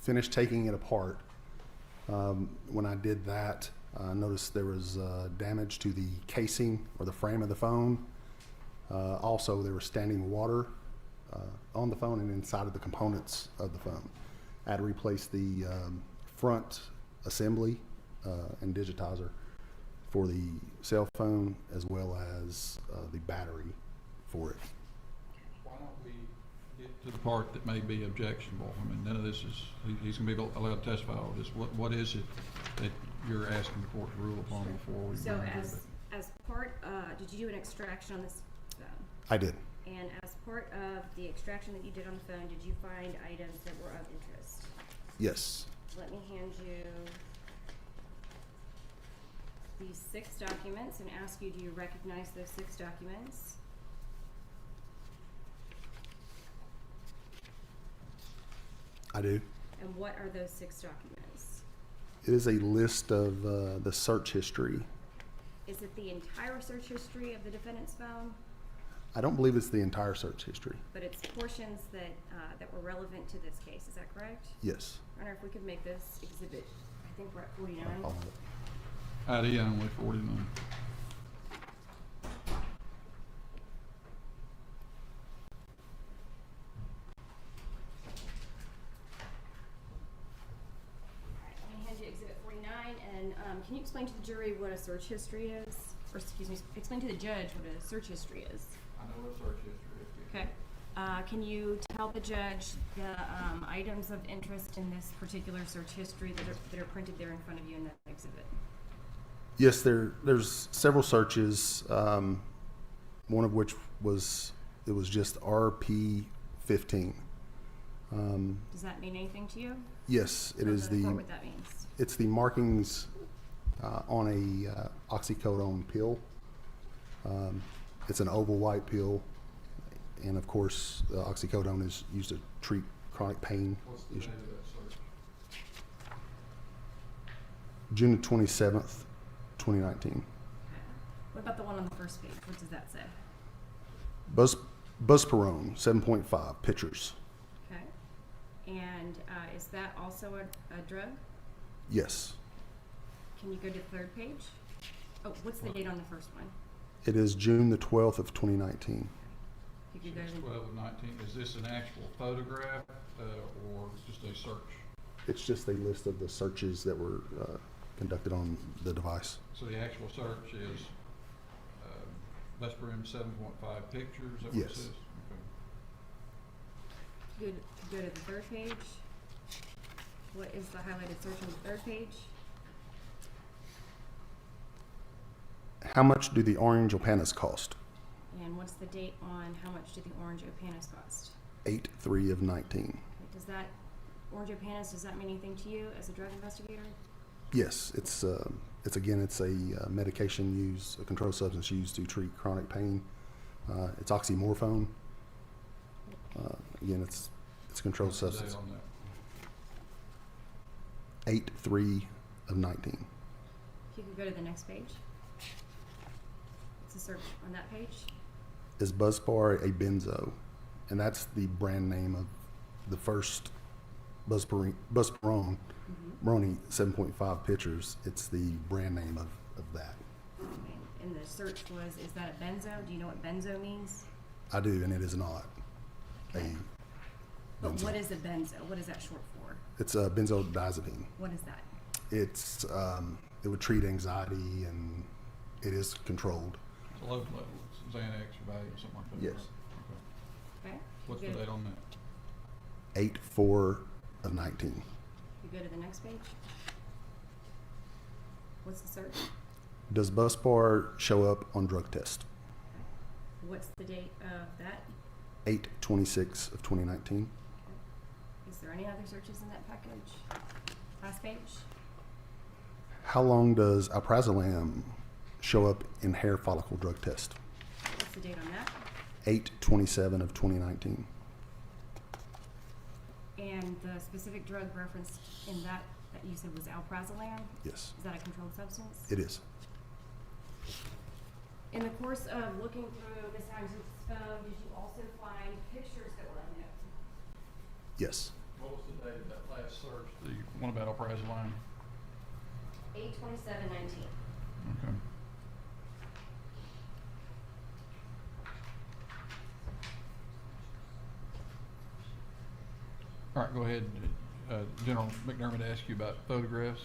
finished taking it apart. When I did that, I noticed there was damage to the casing or the frame of the phone. Also, there was standing water on the phone and inside of the components of the phone. I had to replace the front assembly and digitizer for the cell phone, as well as the battery for it. Why don't we get to the part that may be objectionable? I mean, none of this is, he's going to be allowed to testify all this. What is it that you're asking the court to rule upon before we So bring it as part, did you do an extraction on this phone? I did. And as part of the extraction that you did on the phone, did you find items that were of interest? Yes. Let me hand you these 6 documents and ask you, do you recognize those 6 documents? I do. And what are those 6 documents? It is a list of the search history. Is it the entire search history of the defendant's phone? I don't believe it's the entire search history. But it's portions that that were relevant to this case. Is that correct? Yes. I wonder if we could make this exhibit. I think we're at 49. I'll have it. ID only 49. Let me hand you exhibit 49, and can you explain to the jury what a search history is? Or excuse me, explain to the judge what a search history is. I know what search history is. Okay. Can you tell the judge the items of interest in this particular search history that are printed there in front of you in that exhibit? Yes, there's several searches. One of which was just RP15. Does that mean anything to you? Yes, it Tell is the court what that means. it's the markings on a oxycodone pill. It's an oval white pill, and of course, oxycodone is used to treat chronic pain. What's the date of that search? June 27th, 2019. Okay. What about the one on the first page? What does that say? Buspirone, 7.5 pictures. Okay. And is that also a drug? Yes, Can you go to the 3rd page? Oh, what's the date on the first one? it is June the 12th of 2019. If you could go to 12 of 19. Is this an actual photograph or just a search? It's just a list of the searches that were conducted on the device. So the actual search is Buspirone 7.5 pictures? Is that what Yes. it says? Okay. go to the 3rd page. What is the highlighted search on the 3rd page? How much do the orange Opanas cost? And what's the date on how much do the orange Opanas cost? 8/3 of 19. Okay, does that orange Opanas, does that mean anything to you as a drug investigator? Yes, it's a medication used, a controlled substance used to treat chronic pain. It's oxymorphone. Again, it's a controlled What's the date substance. on that? 8/3 of 19. If you could go to the next page. What's the search on that page? Is Buspar a benzo? And that's the brand name of the first Buspirone, Brony 7.5 pictures. It's the brand name of that. Okay, and the search was, is that a benzo? Do you know what benzo means? I do, and it is not Okay. a But benzo. what is a benzo? What is that short for? It's a benzodiazepine. What is that? It's it would treat anxiety, and it is controlled. It's a low level. It's Xanax or Valium, something like that. Yes. Okay. Okay. What's the You go- date on that? 8/4 of 19. You go to the next page. What's the search? Does Buspar show up on drug test? What's the date of that? 8/26 of 2019. Is there any other searches in that package? Last page. How long does alprazolam show up in hair follicle drug test? What's the date on that? 8/27 of 2019. And the specific drug referenced in that you said was alprazolam? Yes, Is that a controlled substance? it is. In the course of looking through Ms. Hines' phone, did you also find pictures that were unknown? Yes. What was the date of that last last search, the one about alprazolam? 8/27/19. Okay. All right, go ahead. General McDermott asked you about photographs.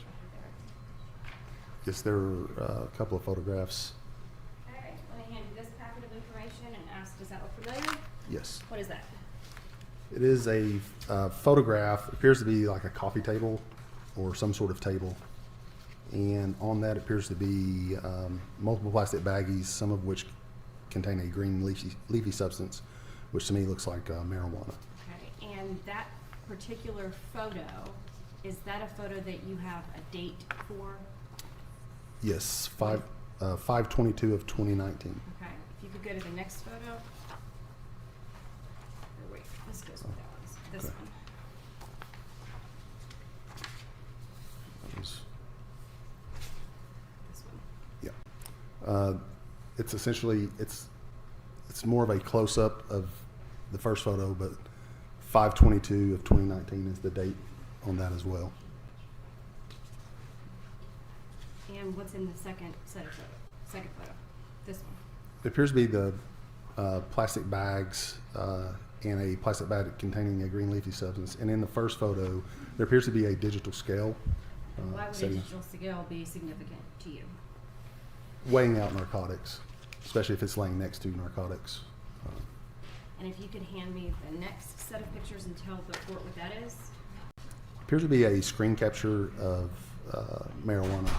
Yes, there are a couple of photographs. Okay, let me hand you this packet of information and ask, does that look familiar? Yes. What is that? It is a photograph. It appears to be like a coffee table or some sort of table. And on that appears to be multiple plastic baggies, some of which contain a green leafy substance, which to me looks like marijuana. Okay, and that particular photo, is that a photo that you have a date for? Yes, 5/22 of 2019. Okay, if you could go to the next photo. Or wait, this goes with that one. This Okay. one. That was- This one. yeah. It's essentially, it's more of a close-up of the first photo, but 5/22 of 2019 is the date on that as well. And what's in the second set of photo? Second photo. This one. It appears to be the plastic bags and a plastic bag containing a green leafy substance. And in the first photo, there appears to be a digital scale And why would a setting- digital scale be significant to you? weighing out narcotics, especially if it's laying next to narcotics. And if you could hand me the next set of pictures and tell the court what that is? Appears to be a screen capture of marijuana.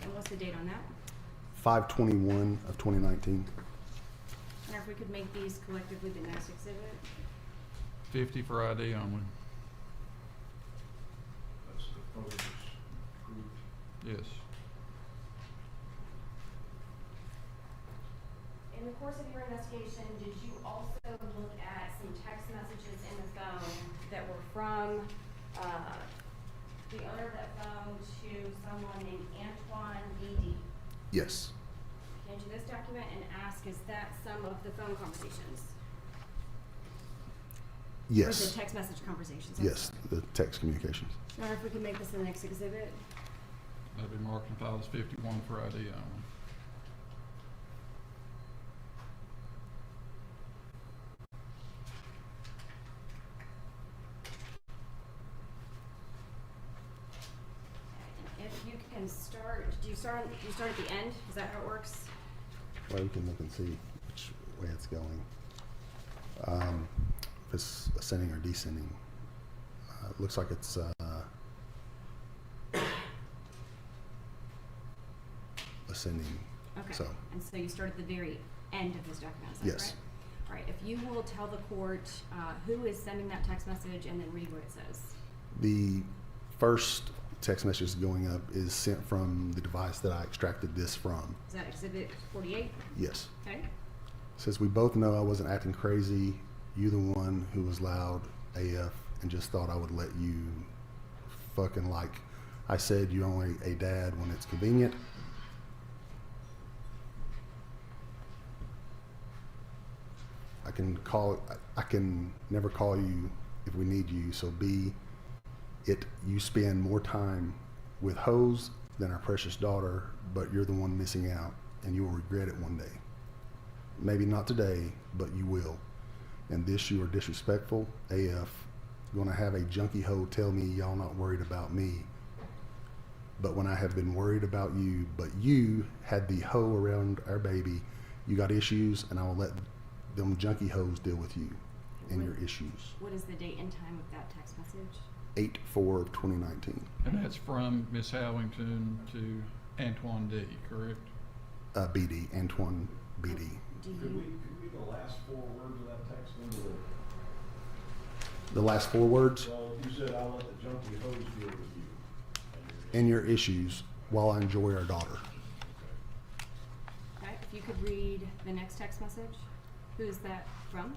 And what's the date on that? 5/21 of 2019. And if we could make these collectively the next exhibit? 50 for ID only. That's the photos group. Yes. In the course of your investigation, did you also look at some text messages in the phone that were from the owner of that phone to someone named Antoine BD? Yes. Hand you this document and ask, is that some of the phone conversations? Or Yes. the text message conversations? I'm Yes, sorry. the text communications. Now, if we could make this the next exhibit? That'd be marked and filed as 51 for ID only. And if you can start, do you start at the end? Is that how it works? Well, we can look and see which way it's going. If it's ascending or descending. It looks like it's ascending. Okay. So, And so you start at the very end of this document, is that Yes. correct? All right, if you will tell the court who is sending that text message and then read what it says. the first text message going up is sent from the device that I extracted this from. Is that exhibit 48? Yes. Okay. It says, we both know I wasn't acting crazy. You the one who was loud AF and just thought I would let you fucking like I said you only a dad when it's convenient. I can never call you if we need you, so you spend more time with hoes than our precious daughter, but you're the one missing out and you will regret it one day. Maybe not today, but you will. And this, you are disrespectful AF. Gonna have a junkie hoe tell me y'all not worried about me. But when I have been worried about you, but you had the hoe around our baby, you got issues, and I will let them junkie hoes deal with you and your issues. What is the date and time of that text message? 8/4 of 2019. And that's from Miss Howington to Antoine D., correct? BD, Antoine BD. Do Could we you, read the last 4 words of that text into The last 4 words, well, you said I'll let the junkie hose deal with you. and your issues while I enjoy our daughter. okay, if you could read the next text message? Who is that from?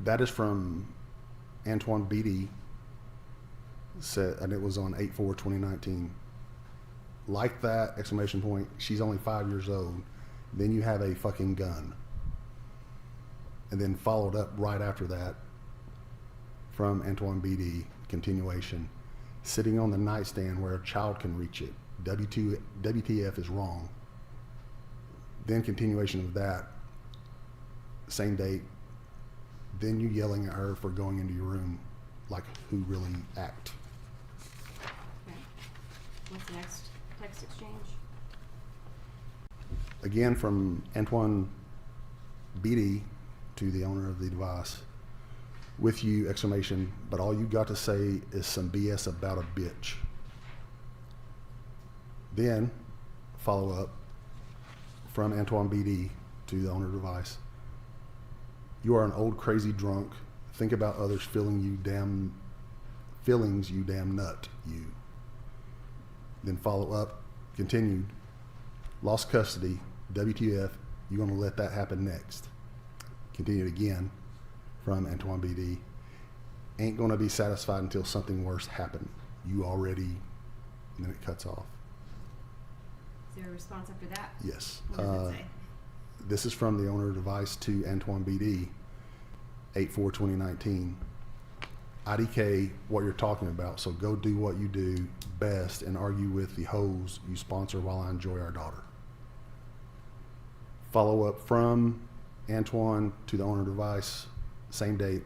That is from Antoine BD, and it was on 8/4/2019. Like that, exclamation point, she's only 5 years old. Then you have a fucking gun. And then followed up right after that from Antoine BD, continuation, sitting on the nightstand where a child can reach it. WTF is wrong. Then continuation of that, same date, then you yelling at her for going into your room like who really act. Okay. What's the next text exchange? Again, from Antoine BD to the owner of the device, with you, exclamation, but all you got to say is some BS about a bitch. Then, follow up from Antoine BD to the owner of the device. You are an old crazy drunk. Think about others feelings, you damn nut, you. Then follow up, continued, lost custody, WTF, you gonna let that happen next. Continued again from Antoine BD. Ain't gonna be satisfied until something worse happened. You already, and then it cuts off. Is there a response after that? Yes. What does it say? This is from the owner of the device to Antoine BD, 8/4/2019. IDK, what you're talking about, so go do what you do best and argue with the hoes you sponsor while I enjoy our daughter. Follow up from Antoine to the owner of the device, same date.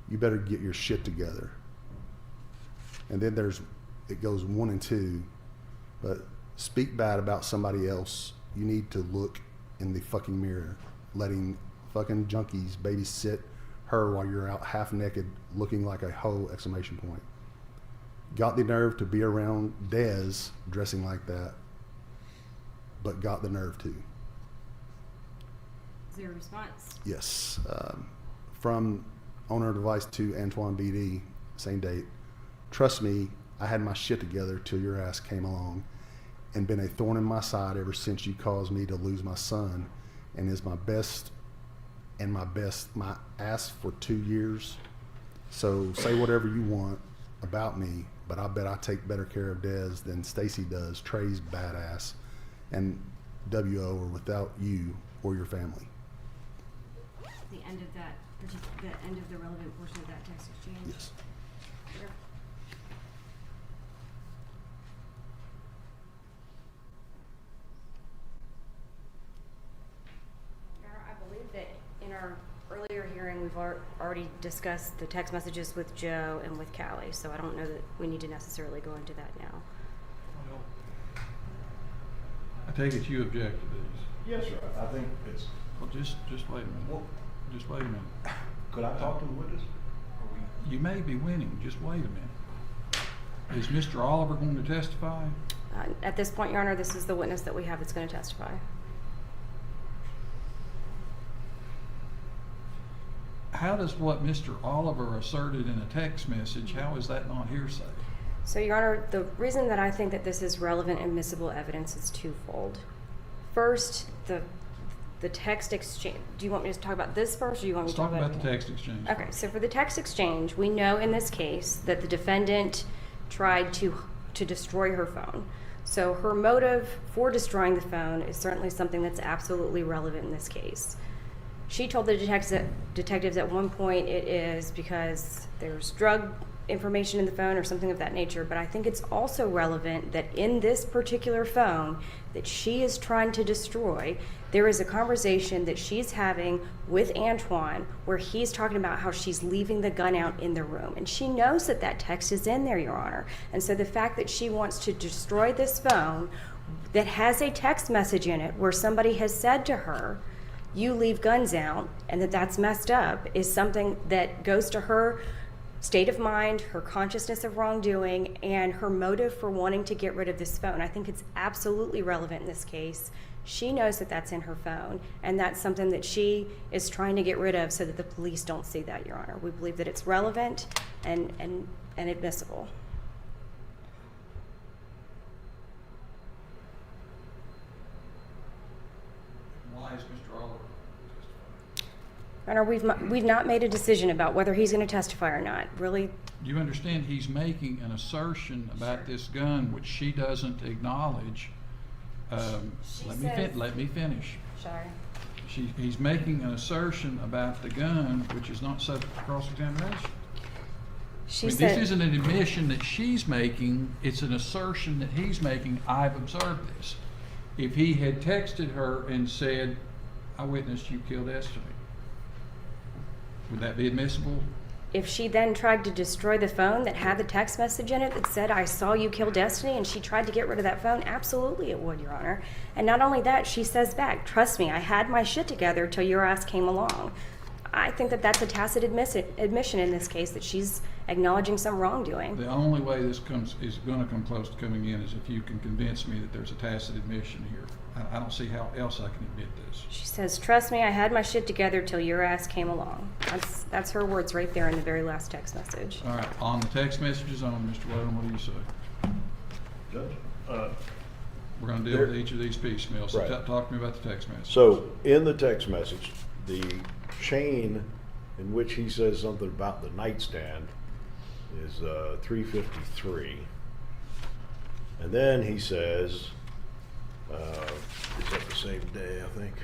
You better get your shit together. And then it goes 1 and 2, but speak bad about somebody else. You need to look in the fucking mirror, letting fucking junkies babysit her while you're out half naked looking like a hoe, exclamation point. Got the nerve to be around Dez dressing like that, but got the nerve to. Is there a response? Yes. From owner of device to Antoine BD, same date. Trust me, I had my shit together till your ass came along and been a thorn in my side ever since you caused me to lose my son and is my ass for 2 years. So say whatever you want about me, but I bet I take better care of Dez than Stacy does, Trey's badass, and WO or without you or your family. The end of that, the end of the relevant portion of that text exchange? Yes. Sure. I believe that in our earlier hearing, we've already discussed the text messages with Joe and with Callie, so I don't know that we need to necessarily go into that now. I take it you object to these. Yes, sir. I think it's, Well, just wait a minute. well, Just wait a minute. could I talk to the witness? You may be winning, just wait a minute. Is Mr. Oliver going to testify? At this point, Your Honor, this is the witness that we have that's going to testify. How does what Mr. Oliver asserted in a text message, how is that not hearsay? So, Your Honor, the reason that I think that this is relevant admissible evidence is twofold. First, the text exchange. Do you want me to talk about this first, or do you want me Let's to talk talk about it the text exchange. Okay, first. so for the text exchange, we know in this case that the defendant tried to destroy her phone. So her motive for destroying the phone is certainly something that's absolutely relevant in this case. She told the detectives at one point it is because there's drug information in the phone or something of that nature, but I think it's also relevant that in this particular phone that she is trying to destroy, there is a conversation that she's having with Antoine where he's talking about how she's leaving the gun out in the room. And she knows that that text is in there, Your Honor. And so the fact that she wants to destroy this phone that has a text message in it where somebody has said to her, you leave guns out, and that's messed up, is something that goes to her state of mind, her consciousness of wrongdoing, and her motive for wanting to get rid of this phone. I think it's absolutely relevant in this case. She knows that that's in her phone, and that's something that she is trying to get rid of so that the police don't see that, Your Honor. We believe that it's relevant and admissible. Why is Mr. Oliver testifying? Your Honor, we've not made a decision about whether he's going to testify or not. Really, You understand he's making an assertion about this gun which she doesn't acknowledge. Let me finish. sorry. He's making an assertion about the gun which is not subject to cross-examination. She This said, isn't an admission that she's making, it's an assertion that he's making, I've observed this. If he had texted her and said, I witnessed you kill Destiny, would that be admissible? if she then tried to destroy the phone that had the text message in it that said, I saw you kill Destiny, and she tried to get rid of that phone, absolutely it would, Your Honor. And not only that, she says back, trust me, I had my shit together till your ass came along. I think that that's a tacit admission in this case, that she's acknowledging some wrongdoing. The only way this is gonna come close to coming in is if you can convince me that there's a tacit admission here. I don't see how else I can admit this. She says, trust me, I had my shit together till your ass came along. That's her words right there in the very last text message. All right, on the text messages on Mr. Whalen, what do you say? Judge, We're gonna deal with each of these piecemeal, so Right. talk to me about the text message. So in the text message, the chain in which he says something about the nightstand is 353. And then he says, is that the same day, I think?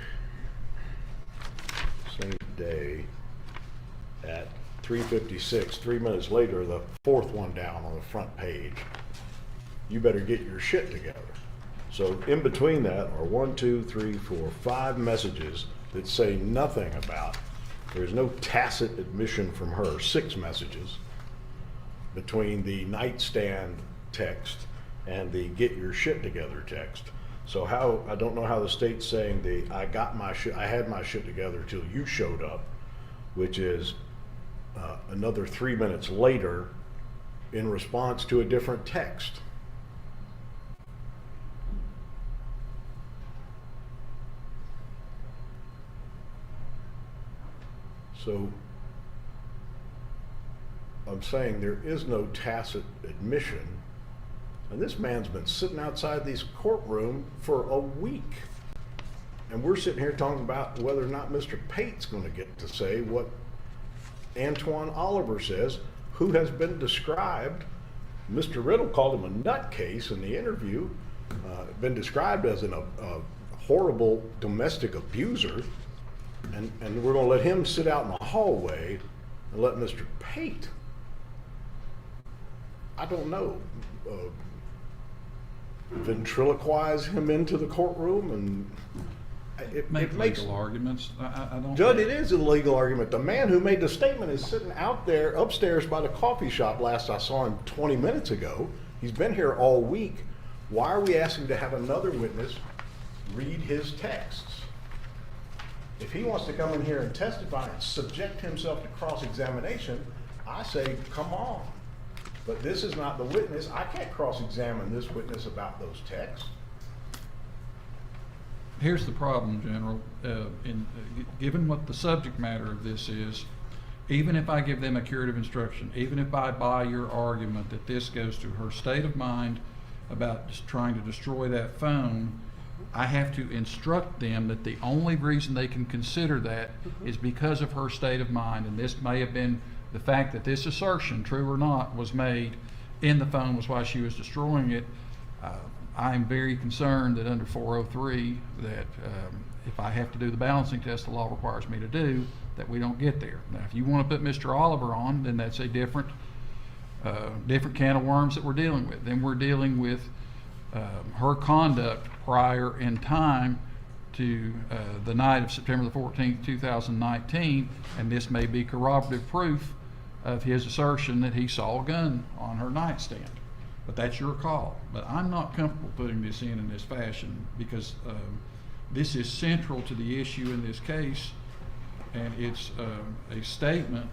Same day at 3:56, 3 minutes later, the fourth one down on the front page. You better get your shit together. So in between that are 1, 2, 3, 4, 5 messages that say nothing about, there's no tacit admission from her, 6 messages between the nightstand text and the get your shit together text. So how, I don't know how the state's saying I had my shit together till you showed up, which is another 3 minutes later in response to a different text. So I'm saying there is no tacit admission, and this man's been sitting outside this courtroom for a week. And we're sitting here talking about whether or not Mr. Pate's going to get to say what Antoine Oliver says, who has been described, Mr. Riddle called him a nutcase in the interview, been described as a horrible domestic abuser, and we're going to let him sit out in the hallway and let Mr. Pate, I don't know, ventriloquize him into the courtroom, and it Make makes legal arguments. I don't. Judge, it is a legal argument. The man who made the statement is sitting out there upstairs by the coffee shop. Last I saw him 20 minutes ago. He's been here all week. Why are we asking to have another witness read his texts? If he wants to come in here and testify and subject himself to cross-examination, I say, come on. But this is not the witness. I can't cross-examine this witness about those texts. Here's the problem, General. Given what the subject matter of this is, even if I give them a curative instruction, even if I buy your argument that this goes to her state of mind about just trying to destroy that phone, I have to instruct them that the only reason they can consider that is because of her state of mind. And this may have been the fact that this assertion, true or not, was made in the phone was why she was destroying it. I'm very concerned that under 403 that if I have to do the balancing test the law requires me to do, that we don't get there. Now, if you want to put Mr. Oliver on, then that's a different can of worms that we're dealing with. Then we're dealing with her conduct prior in time to the night of September the 14th, 2019, and this may be corroborative proof of his assertion that he saw a gun on her nightstand. But that's your call. But I'm not comfortable putting this in this fashion because this is central to the issue in this case, and it's a statement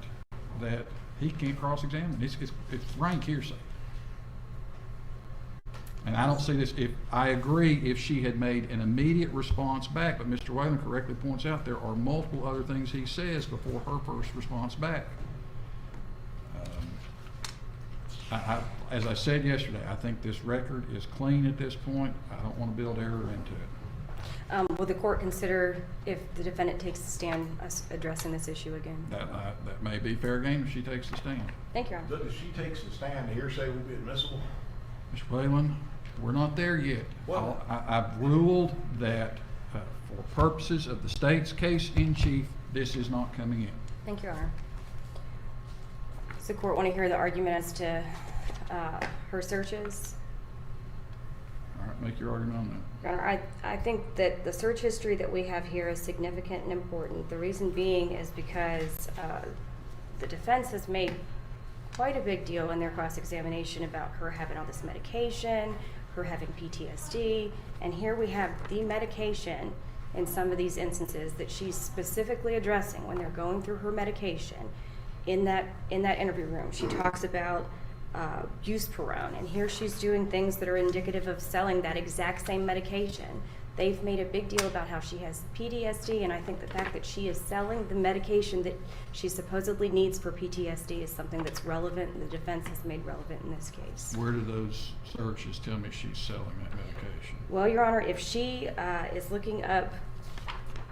that he can't cross-examine. It's rank hearsay. And I don't see this, if I agree if she had made an immediate response back, but Mr. Whalen correctly points out there are multiple other things he says before her first response back. As I said yesterday, I think this record is clean at this point. I don't want to build error into it. Will the court consider, if the defendant takes the stand, us addressing this issue again? That may be fair game if she takes the stand. Thank you, Your Honor. If she takes the stand, the hearsay will be admissible? Mr. Whalen, we're not there yet. Well- I've ruled that for purposes of the state's case in chief, this is not coming in. Thank you, Your Honor. Does the court want to hear the argument as to her searches? All right, make your argument on that. Your Honor, I think that the search history that we have here is significant and important. The reason being is because the defense has made quite a big deal in their cross-examination about her having all this medication, her having PTSD, and here we have the medication in some of these instances that she's specifically addressing when they're going through her medication in that interview room. She talks about buspirone, and here she's doing things that are indicative of selling that exact same medication. They've made a big deal about how she has PTSD, and I think the fact that she is selling the medication that she supposedly needs for PTSD is something that's relevant, and the defense has made relevant in this case. Where do those searches tell me she's selling that medication? Well, Your Honor, if she is looking up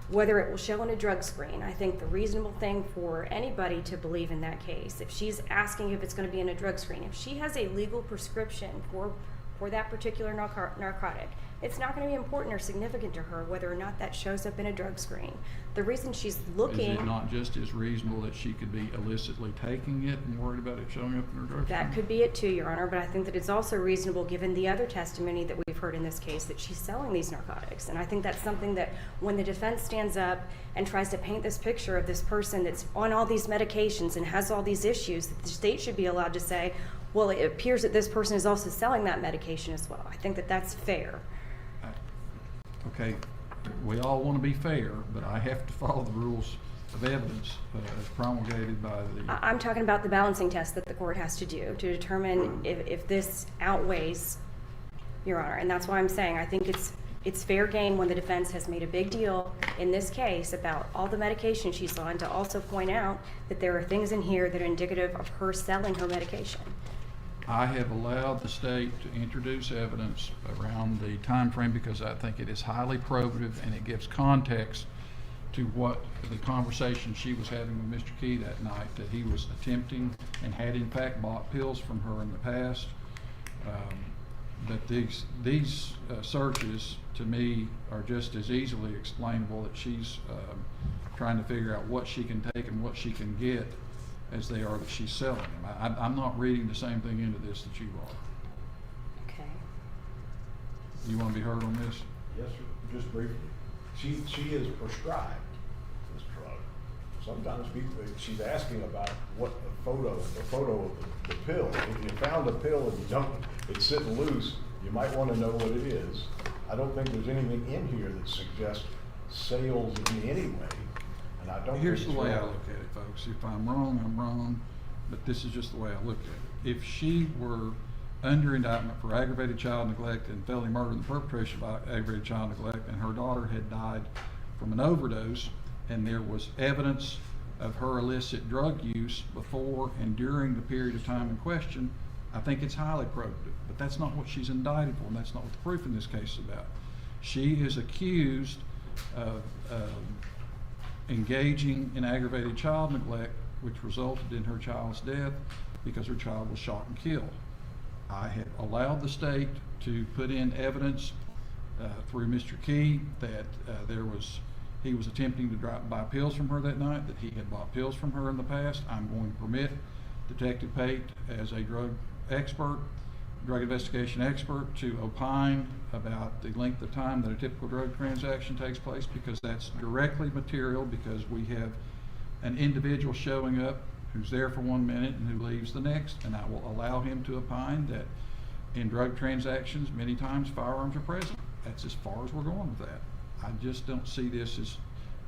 whether it will show in a drug screen, I think the reasonable thing for anybody to believe in that case, if she's asking if it's going to be in a drug screen, if she has a legal prescription for that particular narcotic, it's not going to be important or significant to her whether or not that shows up in a drug screen. The reason she's looking... Is it not just as reasonable that she could be illicitly taking it and worried about it showing up in her drug screen? That could be it too, Your Honor, but I think that it's also reasonable given the other testimony that we've heard in this case that she's selling these narcotics. And I think that's something that when the defense stands up and tries to paint this picture of this person that's on all these medications and has all these issues, that the state should be allowed to say, well, it appears that this person is also selling that medication as well. I think that that's fair. Okay, we all want to be fair, but I have to follow the rules of evidence as promulgated by the... I'm talking about the balancing test that the court has to do to determine if this outweighs, Your Honor. And that's why I'm saying I think it's fair game when the defense has made a big deal in this case about all the medication she's on, to also point out that there are things in here that are indicative of her selling her medication. I have allowed the state to introduce evidence around the time frame because I think it is highly probative and it gives context to what the conversation she was having with Mr. Key that night, that he was attempting and had in fact bought pills from her in the past. That these searches to me are just as easily explainable, that she's trying to figure out what she can take and what she can get as they are that she's selling them. I'm not reading the same thing into this that you are. Okay. You want to be heard on this? Yes, sir. Just briefly. She is prescribed this drug. Sometimes she's asking about what a photo of the pill. If you found a pill and it's sitting loose, you might want to know what it is. I don't think there's anything in here that suggests sales in any way. And I don't Here's the think it's way I wrong. look at it, folks. If I'm wrong, I'm wrong, but this is just the way I look at it. If she were under indictment for aggravated child neglect and felony murder in the perpetration of aggravated child neglect, and her daughter had died from an overdose, and there was evidence of her illicit drug use before and during the period of time in question, I think it's highly probative. But that's not what she's indicted for, and that's not what the proof in this case is about. She is accused of engaging in aggravated child neglect, which resulted in her child's death because her child was shot and killed. I have allowed the state to put in evidence through Mr. Key that he was attempting to buy pills from her that night, that he had bought pills from her in the past. I'm going to permit Detective Pate, as a drug investigation expert, to opine about the length of time that a typical drug transaction takes place, because that's directly material, because we have an individual showing up who's there for 1 minute and who leaves the next, and I will allow him to opine that in drug transactions many times firearms are present. That's as far as we're going with that. I just don't see this as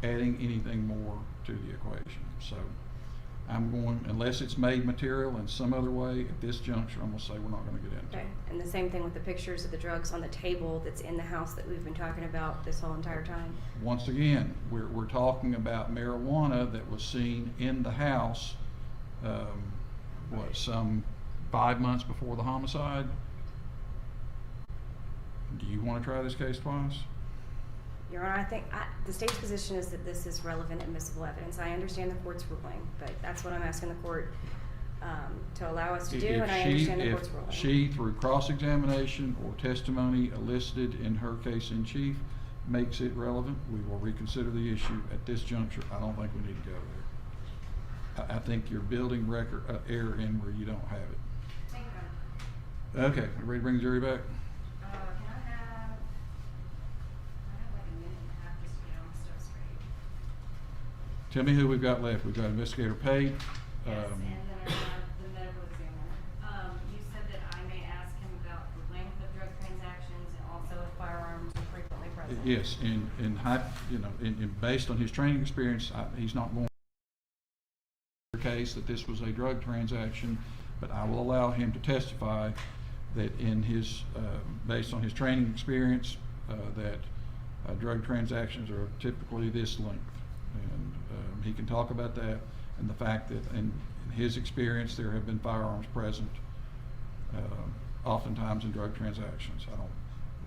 adding anything more to the equation. So I'm going, unless it's made material in some other way, at this juncture, I'm going to say we're not going to get into Okay. it. And the same thing with the pictures of the drugs on the table that's in the house that we've been talking about this whole entire time. Once again, we're talking about marijuana that was seen in the house, some 5 months before the homicide. Do you want to try this case twice? Your Honor, I think the state's position is that this is relevant admissible evidence. I understand the court's ruling, but that's what I'm asking the court to allow us to do, and I understand the court's ruling. If she, through cross-examination or testimony elicited in her case in chief, makes it relevant, we will reconsider the issue. At this juncture, I don't think we need to go there. I think you're building record error in where you don't have it. Thank you. Okay, you ready to bring the jury back? Can I have like a minute and a half just to get all the stuff straight? Tell me who we've got left. We've got Investigator Pate. Yes, and then I have the medical examiner. You said that I may ask him about the length of drug transactions and also if firearms are frequently present. Yes, based on his training experience, he's not going to case that this was a drug transaction, but I will allow him to testify that in his, based on his training experience, that drug transactions are typically this length. And he can talk about that and the fact that in his experience there have been firearms present oftentimes in drug transactions.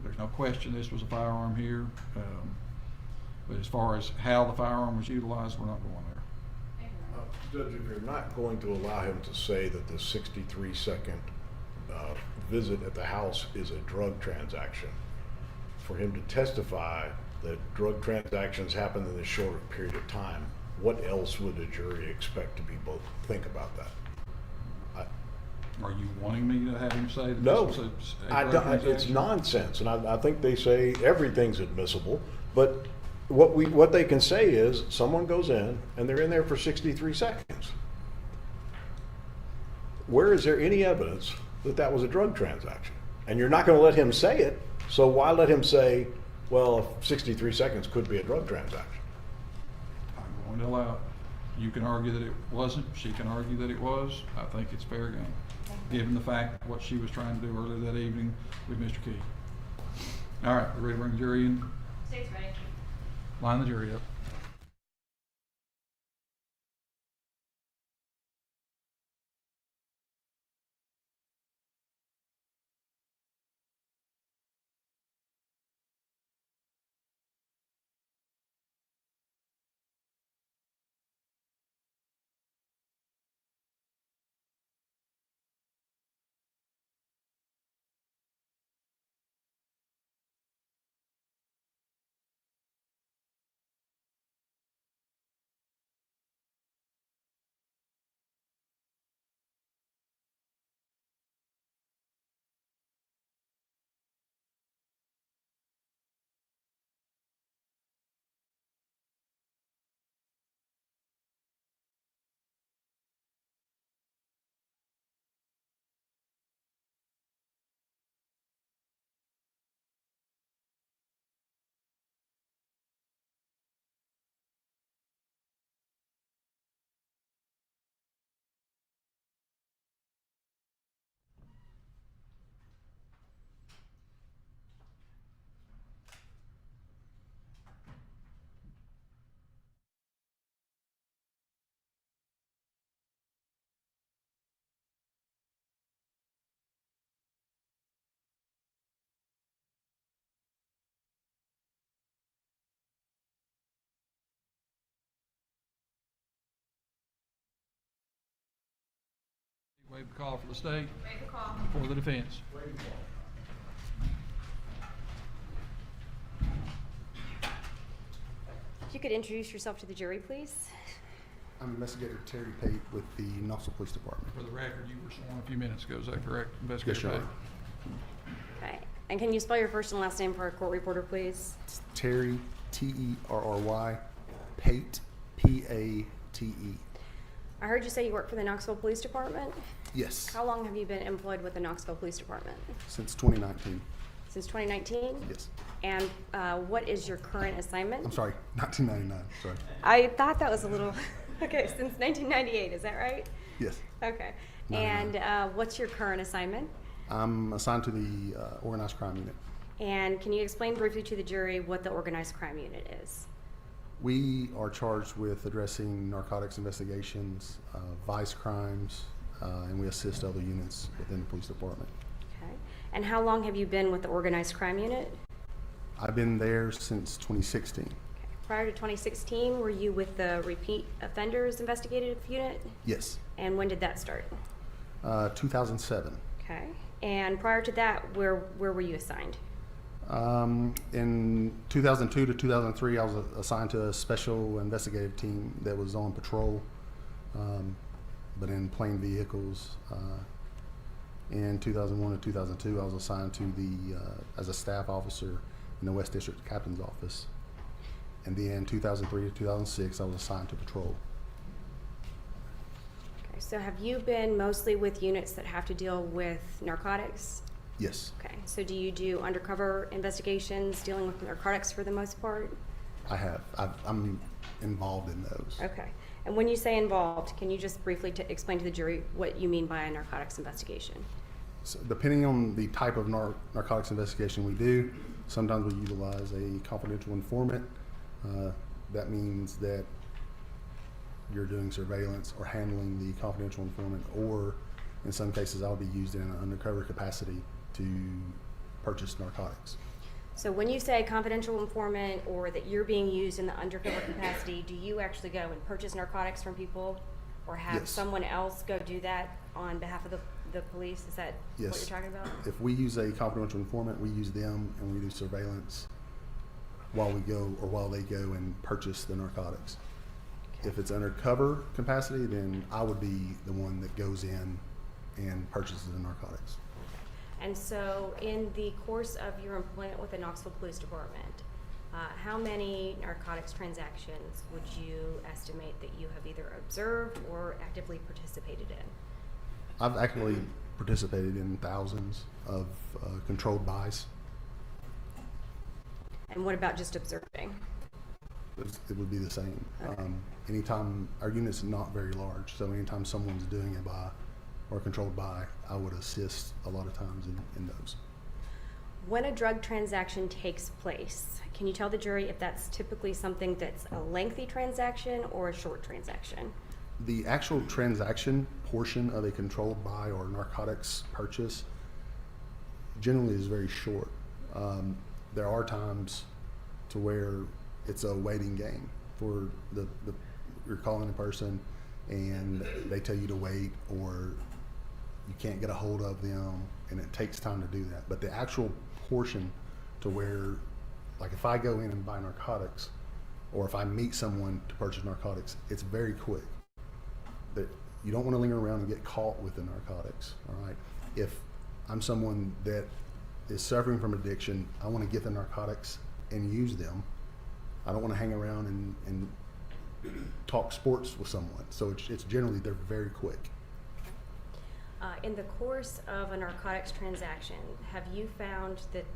There's no question this was a firearm here, but as far as how the firearm was utilized, we're not going there. Thank you. Judge, if you're not going to allow him to say that the 63-second visit at the house is a drug transaction, for him to testify that drug transactions happen in this shorter period of time, what else would a jury expect to be both think about that? Are you wanting me to have him say that No, this was a I drug don't, transaction? it's nonsense, and I think they say everything's admissible, but what they can say is someone goes in and they're in there for 63 seconds. Where is there any evidence that that was a drug transaction? And you're not going to let him say it, so why let him say, well, 63 seconds could be a drug transaction? I'm going to allow it. You can argue that it wasn't, she can argue that it was. I think it's fair game, given the fact what she was trying to do earlier that evening with Mr. Key. All right, we're ready to bring the jury in. State's ready. Line the jury up. Waive the call for the state. Waive the call. For the defense. If you could introduce yourself to the jury, please. I'm Investigator Terry Pate with the Knoxville Police Department. For the record, you were sworn a few minutes ago. Is that correct, Investigator Yes, Pate? Your Okay. And can you spell your first and last name for our court reporter, please? It's Terry, Terry, Pate, P-A-T-E. I heard you say you work for the Knoxville Police Department. Yes, How long have you been employed with the Knoxville Police Department? since 2019. Since 2019? Yes. And what is your current assignment? I'm sorry, 1999, sorry. I thought that was a little, okay, since 1998, is that right? Yes. Okay. 99. And what's your current assignment? I'm assigned to the Organized Crime Unit. And can you explain briefly to the jury what the organized crime unit is? We are charged with addressing narcotics investigations, vice crimes, and we assist other units within the police department. Okay. And how long have you been with the organized crime unit? I've been there since 2016. Okay. Prior to 2016, were you with the repeat offenders investigative unit? Yes, And when did that start? 2007. Okay. And prior to that, where were you assigned? In 2002 to 2003, I was assigned to a special investigative team that was on patrol But in plain vehicles, in 2001 and 2002, I was assigned to as a staff officer in the West District Captain's Office. And then 2003 to 2006, I was assigned to patrol. Okay, so have you been mostly with units that have to deal with narcotics? Yes, Okay, so do you do undercover investigations dealing with narcotics for the most part? I have. I'm involved in those. Okay, and when you say involved, can you just briefly explain to the jury what you mean by a narcotics investigation? So depending on the type of narcotics investigation we do, sometimes we utilize a confidential informant. That means that you're doing surveillance or handling the confidential informant, or in some cases I'll be used in an undercover capacity to purchase narcotics. So when you say confidential informant or that you're being used in the undercover capacity, do you actually go and purchase narcotics from people or have Yes. someone else go do that on behalf of the police? Is that what Yes. you're talking about? If we use a confidential informant, we use them and we do surveillance while they go and purchase the narcotics. If it's undercover capacity, then I would be the one that goes in and purchases the narcotics. And so in the course of your employment with the Knoxville Police Department, how many narcotics transactions would you estimate that you have either observed or actively participated in? I've actually participated in thousands of controlled buys. And what about just observing? It would be the same. Okay. Anytime our unit's not very large, so anytime someone's doing a buy or a controlled buy, I would assist a lot of times in those. When a drug transaction takes place, can you tell the jury if that's typically something that's a lengthy transaction or a short transaction? The actual transaction portion of a controlled buy or narcotics purchase generally is very short. There are times to where it's a waiting game for you're calling a person and they tell you to wait, or you can't get a hold of them and it takes time to do that. But the actual portion to where, like if I go in and buy narcotics, or if I meet someone to purchase narcotics, it's very quick. That you don't want to linger around and get caught with the narcotics, all right? If I'm someone that is suffering from addiction, I want to get the narcotics and use them. I don't want to hang around and talk sports with someone. So it's generally, they're very quick. In the course of a narcotics transaction, have you found that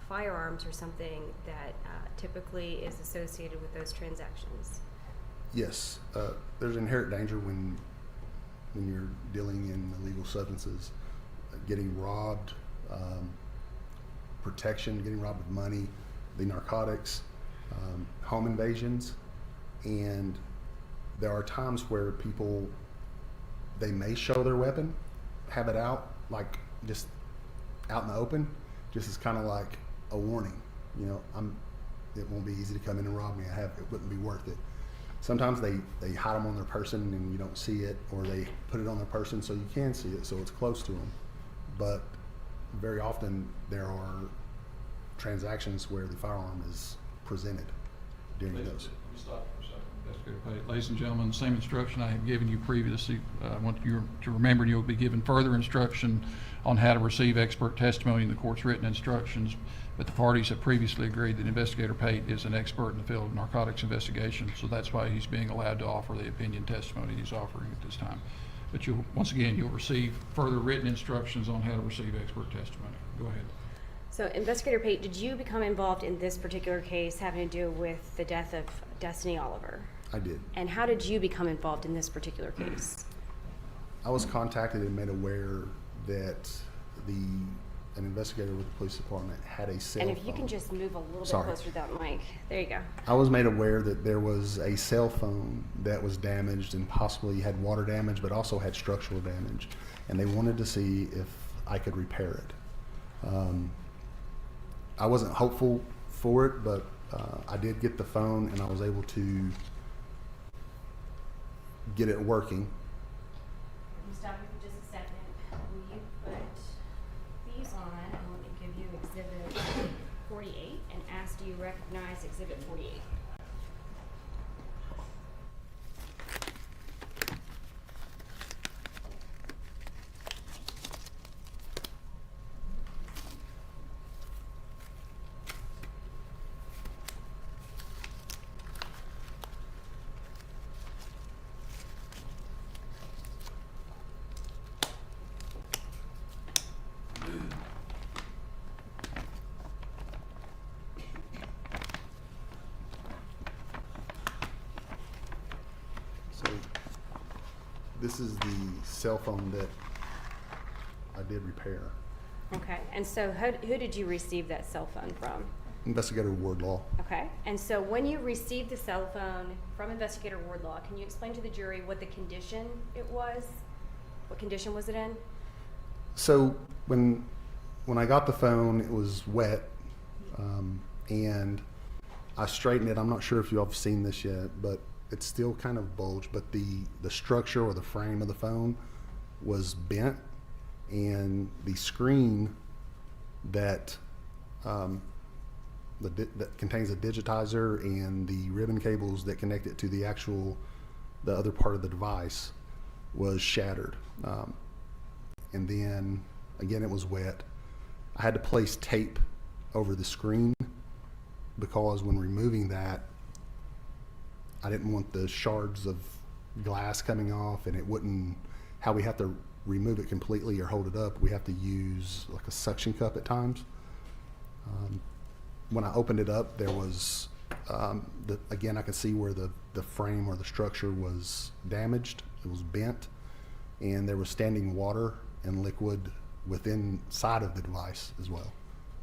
firearms are something that typically is associated with those transactions? Yes, there's inherent danger when you're dealing in illegal substances, getting robbed, protection, getting robbed of money, the narcotics, home invasions, and there are times where people, they may show their weapon, have it out, like just out in the open, just as kind of like a warning, you know, it won't be easy to come in and rob me. It wouldn't be worth it. Sometimes they hide them on their person and you don't see it, or they put it on their person so you can see it, so it's close to them. But very often there are transactions where the firearm is presented during those. Let me stop for a second. Investigator Pate. Ladies and gentlemen, same instruction I have given you previously. I want you to remember you'll be given further instruction on how to receive expert testimony in the court's written instructions, but the parties have previously agreed that Investigator Pate is an expert in the field of narcotics investigation, so that's why he's being allowed to offer the opinion testimony he's offering at this time. But once again, you'll receive further written instructions on how to receive expert testimony. Go ahead. So, Investigator Pate, did you become involved in this particular case having to do with the death of Destiny Oliver? I did. And how did you become involved in this particular case? I was contacted and made aware that an investigator with the police department had a cell phone. And if you can just move a little bit Sorry. closer to that mic. There you go. I was made aware that there was a cell phone that was damaged and possibly had water damage, but also had structural damage. And they wanted to see if I could repair it. I wasn't hopeful for it, but I did get the phone and I was able to get it working. Let me stop you for just a second. Will you put these on, and let me give you Exhibit 48 and ask, do you recognize Exhibit 48? This is the cell phone that I did repair. Okay, and so who did you receive that cell phone from? Investigator Wardlaw. Okay, and so when you received the cell phone from Investigator Wardlaw, can you explain to the jury what the condition it was? What condition was it in? So when I got the phone, it was wet, and I straightened it. I'm not sure if you all have seen this yet, but it's still kind of bulged. But the structure or the frame of the phone was bent, and the screen that that contains a digitizer and the ribbon cables that connect it to the other part of the device was shattered. And then again, it was wet. I had to place tape over the screen because when removing that, I didn't want the shards of glass coming off, and it wouldn't, how we have to remove it completely or hold it up, we have to use like a suction cup at times. When I opened it up, there was, again, I could see where the frame or the structure was damaged. It was bent, and there was standing water and liquid inside of the device as well.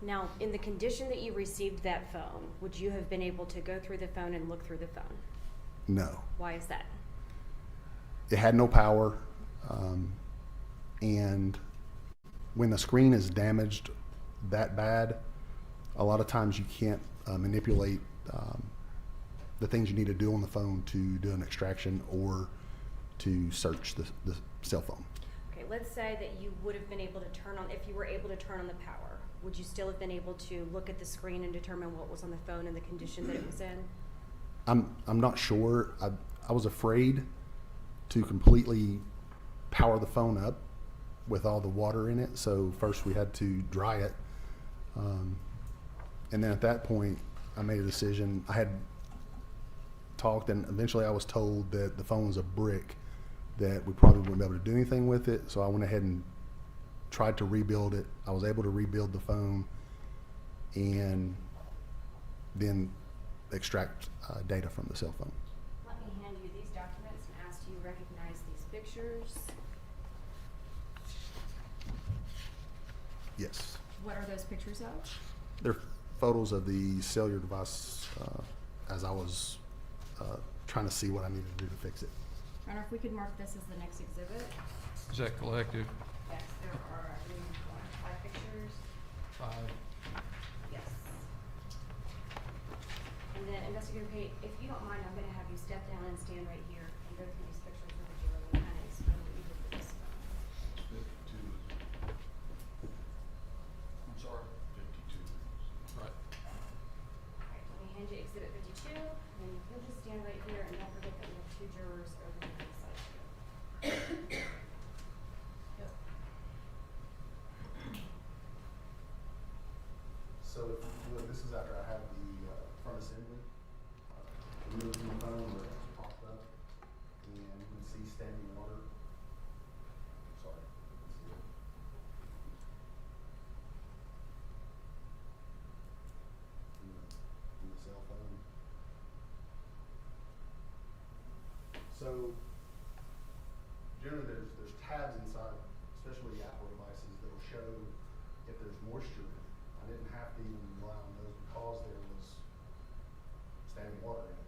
Now, in the condition that you received that phone, would you have been able to go through the phone and look through the phone? No. Why is that? It had no power, and when the screen is damaged that bad, a lot of times you can't manipulate the things you need to do on the phone to do an extraction or to search the cell phone. Okay, let's say that you would have been able to turn on, if you were able to turn on the power, would you still have been able to look at the screen and determine what was on the phone and the condition that it was in? I'm not sure. I was afraid to completely power the phone up with all the water in it. So first we had to dry it. And then at that point, I made a decision. I had talked, and eventually I was told that the phone was a brick, that we probably wouldn't be able to do anything with it. So I went ahead and tried to rebuild it. I was able to rebuild the phone and then extract data from the cell phone. Let me hand you these documents and ask, do you recognize these pictures? Yes. What are those pictures of? They're photos of the cellular device as I was trying to see what I needed to do to fix it. I don't know if we could mark this as the next exhibit. Is that collective? Yes, there are, I believe, 5 pictures. 5. Yes. And then Investigator Pate, if you don't mind, I'm gonna have you step down and stand right here and go through these pictures with the jury and kind of explain what you did with this phone. I'm sorry. 52. Right. Alright, let me hand you exhibit 52, and you'll just stand right here, and don't forget that we have 2 jurors over here beside you. Yep. So if you look, this is after I had the front assembly. Removed the phone where it popped up, and you can see standing water. Sorry. Let's see it. In the cell phone. So generally there's tabs inside, especially Apple devices, that will show if there's moisture in it. I didn't have to even rely on those because there was standing water in it.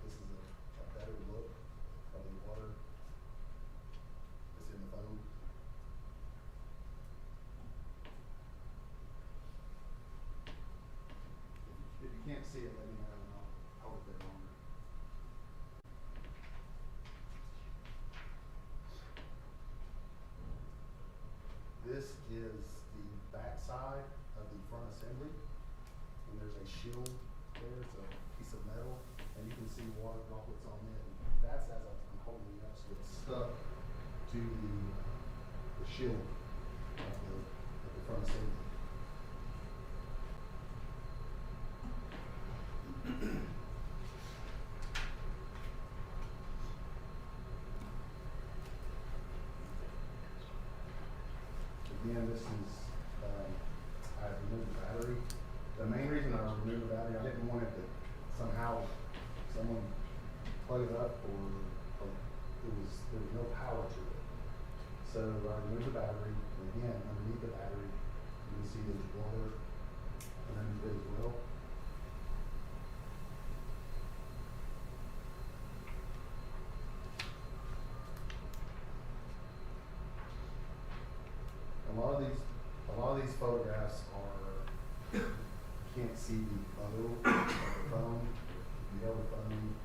This is a better look of the water that's in the phone. If you can't see it, let me know and I'll hold it there longer. This is the back side of the front assembly, and there's a shield there. It's a piece of metal, and you can see water droplets on it. That's as I'm holding it up, so it's stuck to the shield of the front assembly. Again, this is, I removed the battery. The main reason I removed the battery, I didn't want it to somehow, someone plug it up or it was there was no power to it. So I removed the battery, and again, underneath the battery, you can see there's water underneath it as well. A lot of these photographs are, you can't see the bow of the phone. If you held the phone, you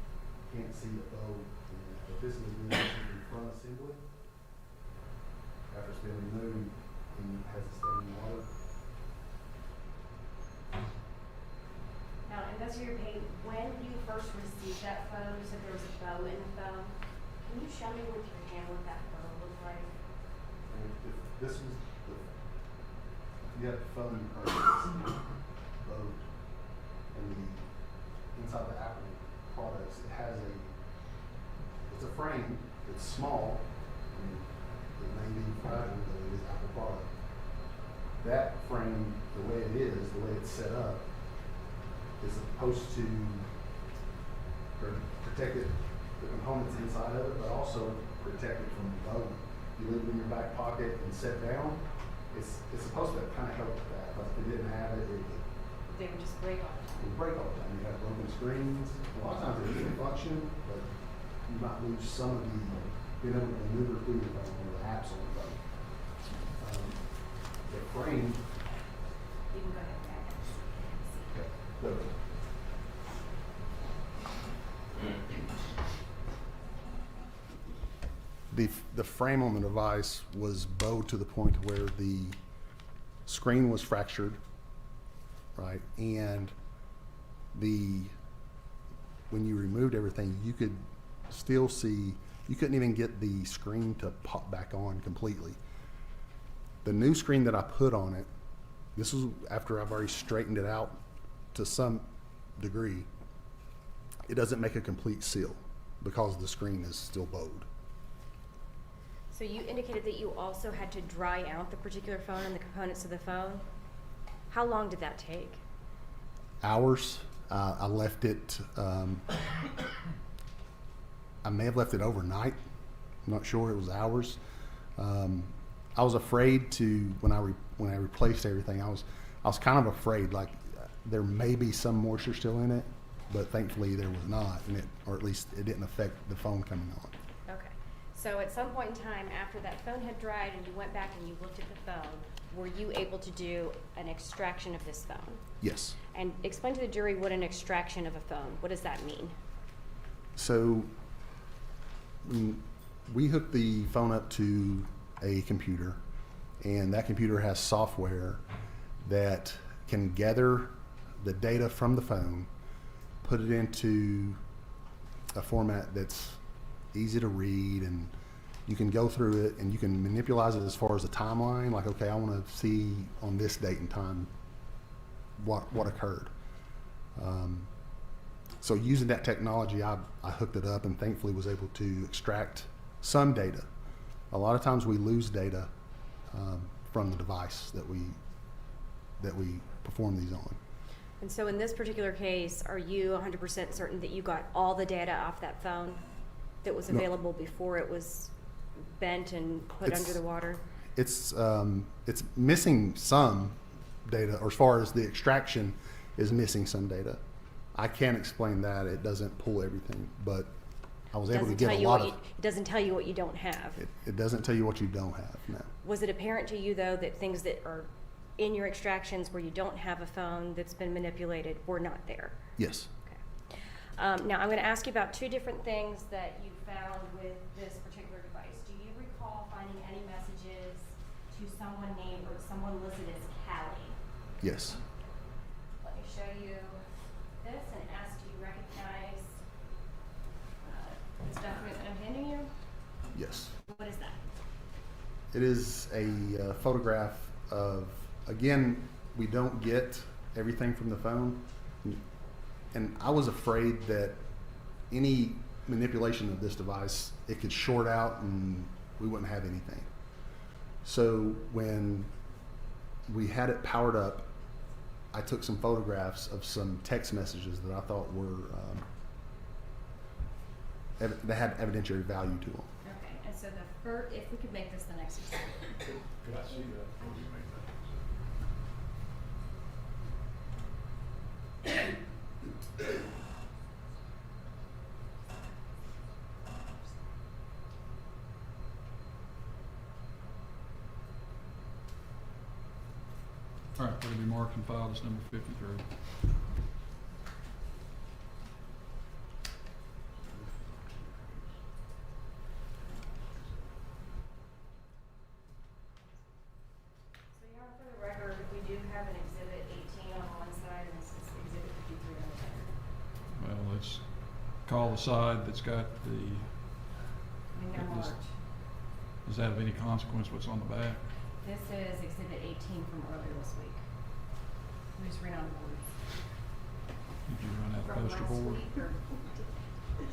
can't see the bow. But this is the front assembly. After it's been removed, and it has the standing water. Now, Investigator Payne, when you first received that phone, you said there was a bow in the phone. Can you show me with your hand what that bow looked like? And if this was the, you have the phone in front of this bow, and the inside the Apple products, it has it's a frame, it's small, and it may be fragile, but it is Apple product. That frame, the way it is, the way it's set up, is supposed to protect it, the components inside of it, but also protect it from the bow. You leave it in your back pocket and set down, it's supposed to kind of help with that, but if it didn't have it, it They would just break off. would break all the time. You have broken screens. A lot of times it doesn't function, but you might lose some of the being able to maneuver through the phone or the apps on the phone. The frame, You can go ahead and back up. the the frame on the device was bowed to the point where the screen was fractured, right? And when you removed everything, you could still see, you couldn't even get the screen to pop back on completely. The new screen that I put on it, this was after I've already straightened it out to some degree, it doesn't make a complete seal because the screen is still bowed. So you indicated that you also had to dry out the particular phone and the components of the phone. How long did that take? Hours. I left it, I may have left it overnight. I'm not sure, it was hours. I was afraid to, when I replaced everything, I was kind of afraid, like there may be some moisture still in it, but thankfully there was not, or at least it didn't affect the phone coming on. Okay. So at some point in time after that phone had dried and you went back and you looked at the phone, were you able to do an extraction of this phone? Yes. And explain to the jury what an extraction of a phone, what does that mean? So we hooked the phone up to a computer, and that computer has software that can gather the data from the phone, put it into a format that's easy to read, and you can go through it and you can manipulate it as far as the timeline, like, okay, I want to see on this date and time what occurred. So using that technology, I hooked it up and thankfully was able to extract some data. A lot of times we lose data from the device that we perform these on. And so in this particular case, are you 100% certain that you got all the data off that phone that was No. available before it was bent and put It's- under the water? It's missing some data, or as far as the extraction is missing some data. I can't explain that. It doesn't pull everything, but I was able to get a lot of. It doesn't tell you what you don't have. It doesn't tell you what you don't have. No. Was it apparent to you, though, that things that are in your extractions where you don't have a phone that's been manipulated were not there? Yes. Okay. Now, I'm going to ask you about two different things that you found with this particular device. Do you recall finding any messages to someone named or someone listed as Callie? Yes. Let me show you this and ask, do you recognize this document that I'm handing you? Yes. What is that? It is a photograph of. Again, we don't get everything from the phone, and I was afraid that any manipulation of this device, it could short out and we wouldn't have anything. So when we had it powered up, I took some photographs of some text messages that I thought were, that had evidentiary value to them. Okay, so if we could make this the next exhibit. Could I see that before you make that? All right, it'll be marked and filed as number 53. So Your Honor, for the record, we do have an exhibit 18 on one side and this is exhibit 53 on the other. Well, let's call the side that's got the, I mean, they're Yes. marked. does that have any consequence what's on the back? This is exhibit 18 from earlier this week. We just ran on the board. Did you run out From poster last board? week or? Okay.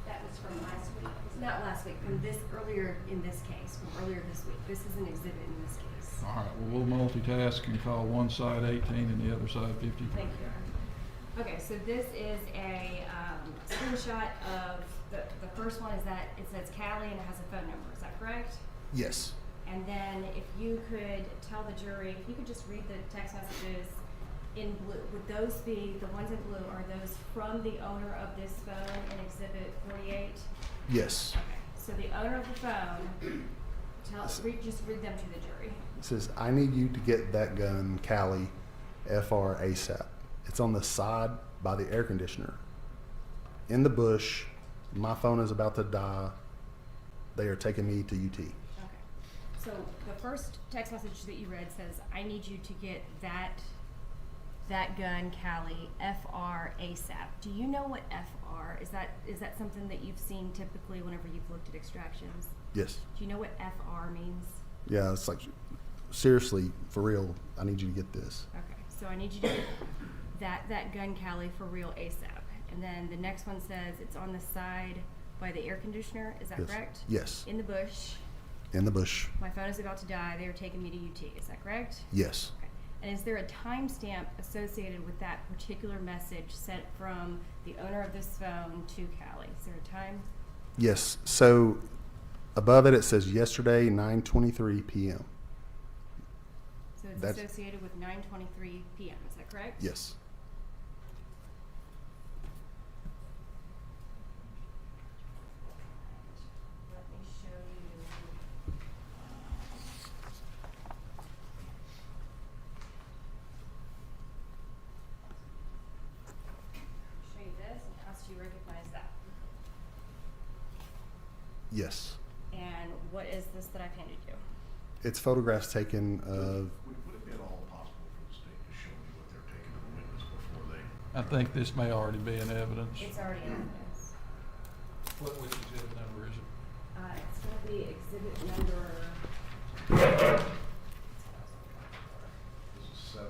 That was from last week. Not last week, from this, earlier in this case, from earlier this week. This is an exhibit in this case. All right, well, we'll multitask and call one side 18 and the other side 53. Thank you. Okay, so this is a screenshot of, the first one is that it says Cali and it has a phone number, is that correct? Yes. And then if you could tell the jury, if you could just read the text messages in blue, would those be, the ones in blue, are those from the owner of this phone in exhibit 48? Yes. Okay, so the owner of the phone, just read them to the jury. It says, I need you to get that gun, Cali, FR ASAP. It's on the side by the air conditioner. In the bush, my phone is about to die. They are taking me to UT. Okay, so the first text message that you read says, I need you to get that gun, Cali, FR ASAP. Do you know what FR, is that something that you've seen typically whenever you've looked at extractions? Yes. Do you know what FR means? Yeah, it's like, seriously, for real, I need you to get this. Okay, so I need you to get that gun, Cali, for real ASAP. And then the next one says it's on the side by the air conditioner, is that Yes. correct? Yes. In the bush, In the bush. my phone is about to die, they are taking me to UT, is that correct? Yes. Okay. And is there a timestamp associated with that particular message sent from the owner of this phone to Cali? Is there a time? Yes. So above it, it says yesterday, 9:23 p.m. So it's That's- associated with 9:23 p.m., is that correct? Yes. Let me show you. Show you this and ask you recognize that. Yes. And what is this that I've handed you? It's photographs taken of, Would it be at all possible for the state to show me what they're taking of the witness before they? I think this may already be in evidence. It's already in evidence. Which exhibit number is it? It's gonna be exhibit number. This is 7,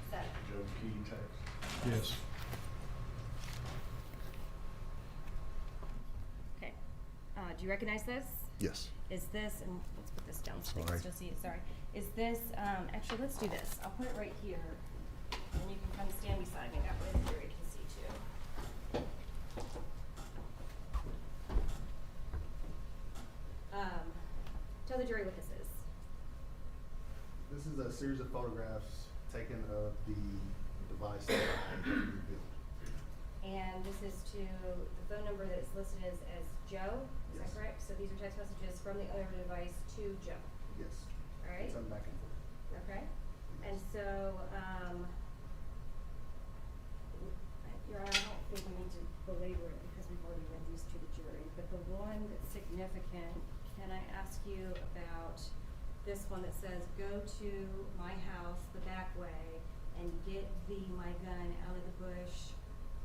7. Joe Key text. Yes. Okay. Do you recognize this? yes. Is this, and let's put this down so they Sorry. can still see it, sorry. Is this, actually, let's do this. I'll put it right here, and you can come stand beside me, that way the jury can see too. Tell the jury what this is. This is a series of photographs taken of the device that I revealed. And this is to the phone number that is listed as Joe, is that Yes. correct? So these are text messages from the owner of the device to Joe, Yes. all right? Some back and forth. Okay, and so, Your Honor, I don't think we need to belabor it because we've already read these to the jury, but the one that's significant, can I ask you about this one that says, go to my house the back way and get my gun out of the bush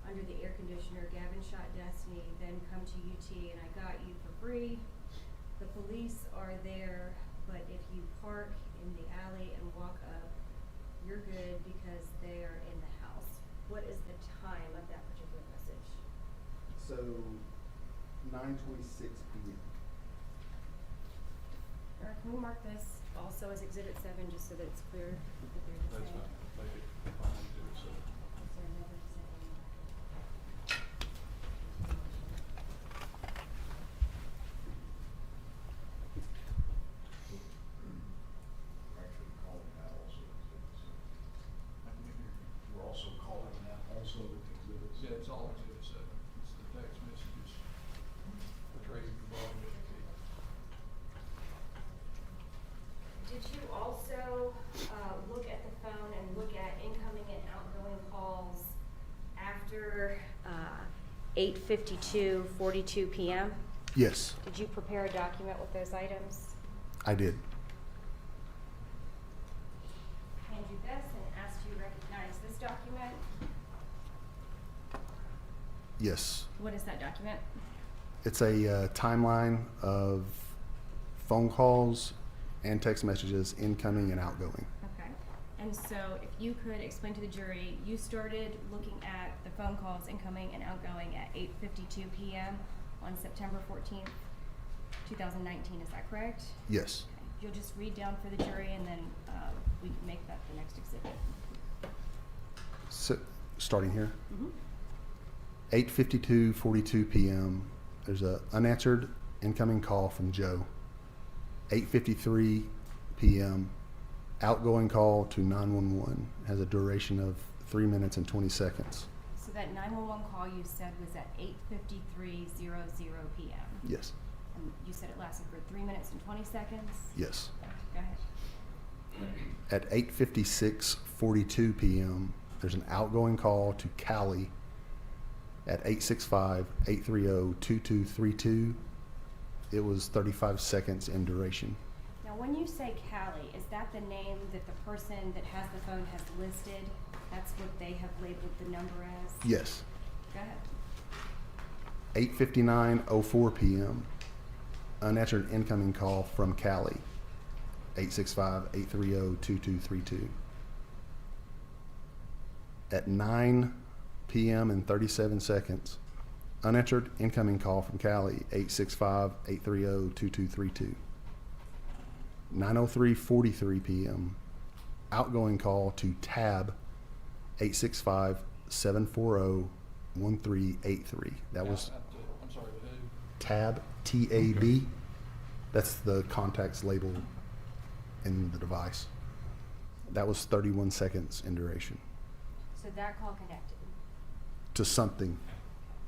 under the air conditioner, Gavin shot Destiny, then come to UT and I got you for free. The police are there, but if you park in the alley and walk up, you're good because they are in the house. What is the time of that particular message? So 9:26 p.m. Or can we mark this also as exhibit 7 just so that it's clear that they're the That's same? fine. Make it fine, exhibit 7. Is there another exhibit? Did you also look at the phone and look at incoming and outgoing calls after 8:52:42 p.m.? Yes, Did you prepare a document with those items? I did. Hand you this and asked you to recognize this document? Yes. What is that document? It's a timeline of phone calls and text messages incoming and outgoing. Okay. And so if you could explain to the jury, you started looking at the phone calls incoming and outgoing at 8:52 p.m. on September 14th, 2019. Is that correct? Yes. Okay. You'll just read down for the jury and then we can make that the next exhibit. So, starting here. Mm-hmm. 8:52:42 p.m. There's a unanswered incoming call from Joe. 8:53 p.m. outgoing call to 911 has a duration of 3 minutes and 20 seconds. So that 911 call you said was at 8:53:00 p.m. Yes. And you said it lasted for 3 minutes and 20 seconds? Yes. Go ahead. At 8:56:42 p.m. there's an outgoing call to Callie at 865-830-2232. It was 35 seconds in duration. Now, when you say Callie, is that the name that the person that has the phone has listed? That's what they have labeled the number as? Yes. Go ahead. 8:59:04 p.m. unanswered incoming call from Callie. 865-830-2232. At 9 p.m. and 37 seconds, unanswered incoming call from Callie. 865-830-2232. 9:03:43 p.m. outgoing call to Tab. 865-740-1383. That was I'm sorry, who? Tab, T-A-B. That's the contacts label in the device. That was 31 seconds in duration. So that call connected? To something.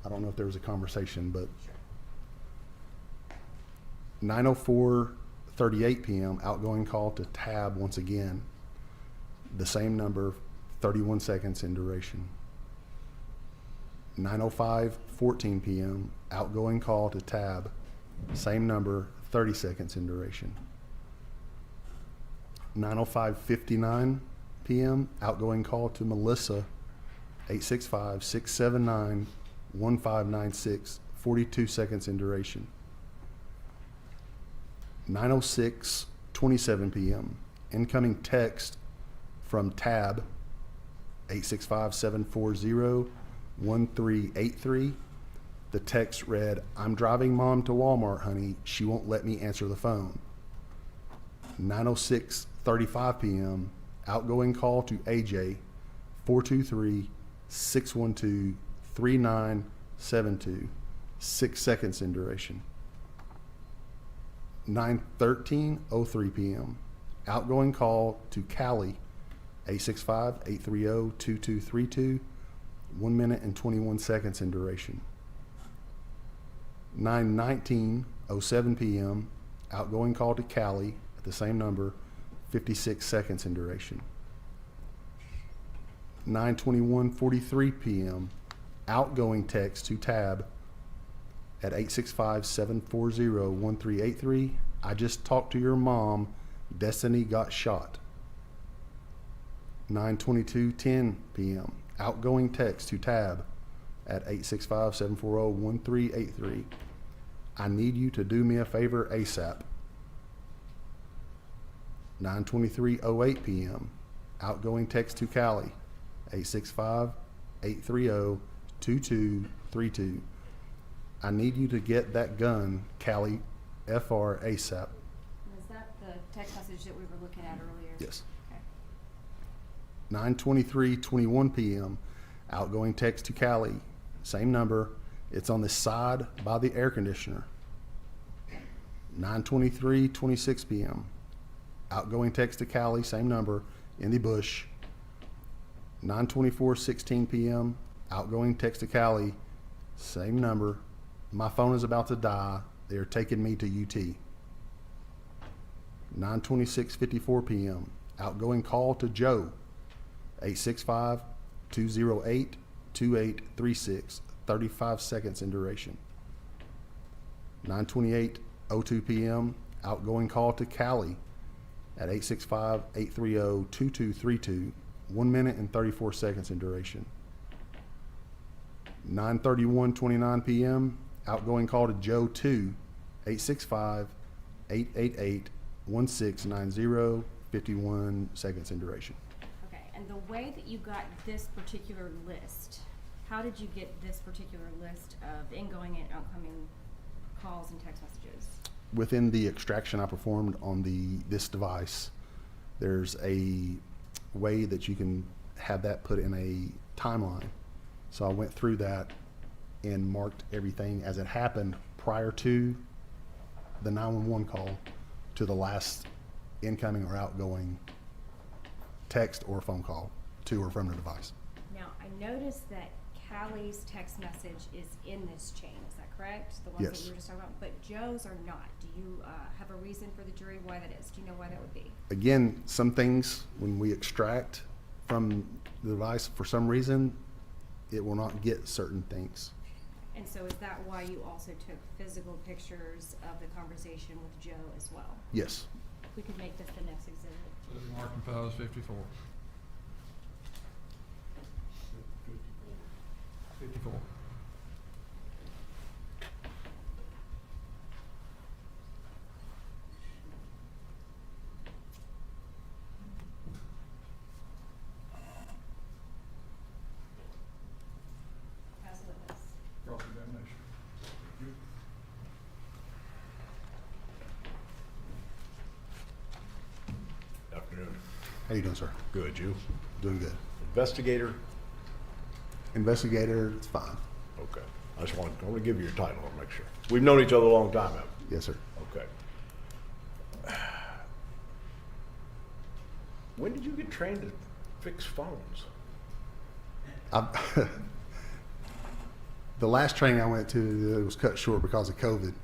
I don't know if there was a conversation, but Sure. 9:04:38 p.m. outgoing call to Tab once again. The same number, 31 seconds in duration. 9:05:14 p.m. outgoing call to Tab. Same number, 30 seconds in duration. 9:05:59 p.m. outgoing call to Melissa. 865-679-1596, 42 seconds in duration. 9:06:27 p.m. incoming text from Tab. 865-740-1383. The text read, "I'm driving mom to Walmart, honey. She won't let me answer the phone." 9:06:35 p.m. outgoing call to AJ. 423-612-3972. 6 seconds in duration. 9:13:03 p.m. outgoing call to Callie. 865-830-2232. 1 minute and 21 seconds in duration. 9:19:07 p.m. outgoing call to Callie at the same number, 56 seconds in duration. 9:21:43 p.m. outgoing text to Tab at 865-740-1383. "I just talked to your mom. Destiny got shot." 9:22:10 p.m. outgoing text to Tab at 865-740-1383. "I need you to do me a favor ASAP." 9:23:08 p.m. outgoing text to Callie. 865-830-2232. "I need you to get that gun, Callie, FR ASAP." And is that the text message that we were looking at earlier? Yes. Okay. 9:23:21 p.m. outgoing text to Callie. Same number. It's on the side by the air conditioner. 9:23:26 p.m. outgoing text to Callie. Same number, in the bush. 9:24:16 p.m. outgoing text to Callie. Same number. "My phone is about to die. They are taking me to UT." 9:26:54 p.m. Outgoing call to Joe, 865-208-2836, 35 seconds in duration. 9:28:02 p.m. Outgoing call to Callie at 865-830-2232, 1 minute and 34 seconds in duration. 9:31:29 p.m. Outgoing call to Joe 2, 865-888-1690, 51 seconds in duration. Okay, and the way that you got this particular list, how did you get this particular list of incoming and outgoing calls and text messages? Within the extraction I performed on this device, there's a way that you can have that put in a timeline. So I went through that and marked everything as it happened prior to the 911 call to the last incoming or outgoing text or phone call to or from the device. Now, I noticed that Callie's text message is in this chain, is that correct? The ones that Yes. you were just talking about, but Joe's are not. Do you have a reason for the jury why that is? Do you know why that would be? Again, some things when we extract from the device, for some reason, it will not get certain things. And so is that why you also took physical pictures of the conversation with Joe as well? Yes. If we could make this the next exhibit. Marking files 54. 54. Pass witness. Cross-examination. Afternoon. How you doing, sir? Good, you? Doing good. Investigator? Investigator, it's fine. Okay. I want to give you your title, I'll make sure. We've known each other a long time, haven't Yes, sir. we? Okay. When did you get trained to fix phones? The last training I went to, it was cut short because of COVID.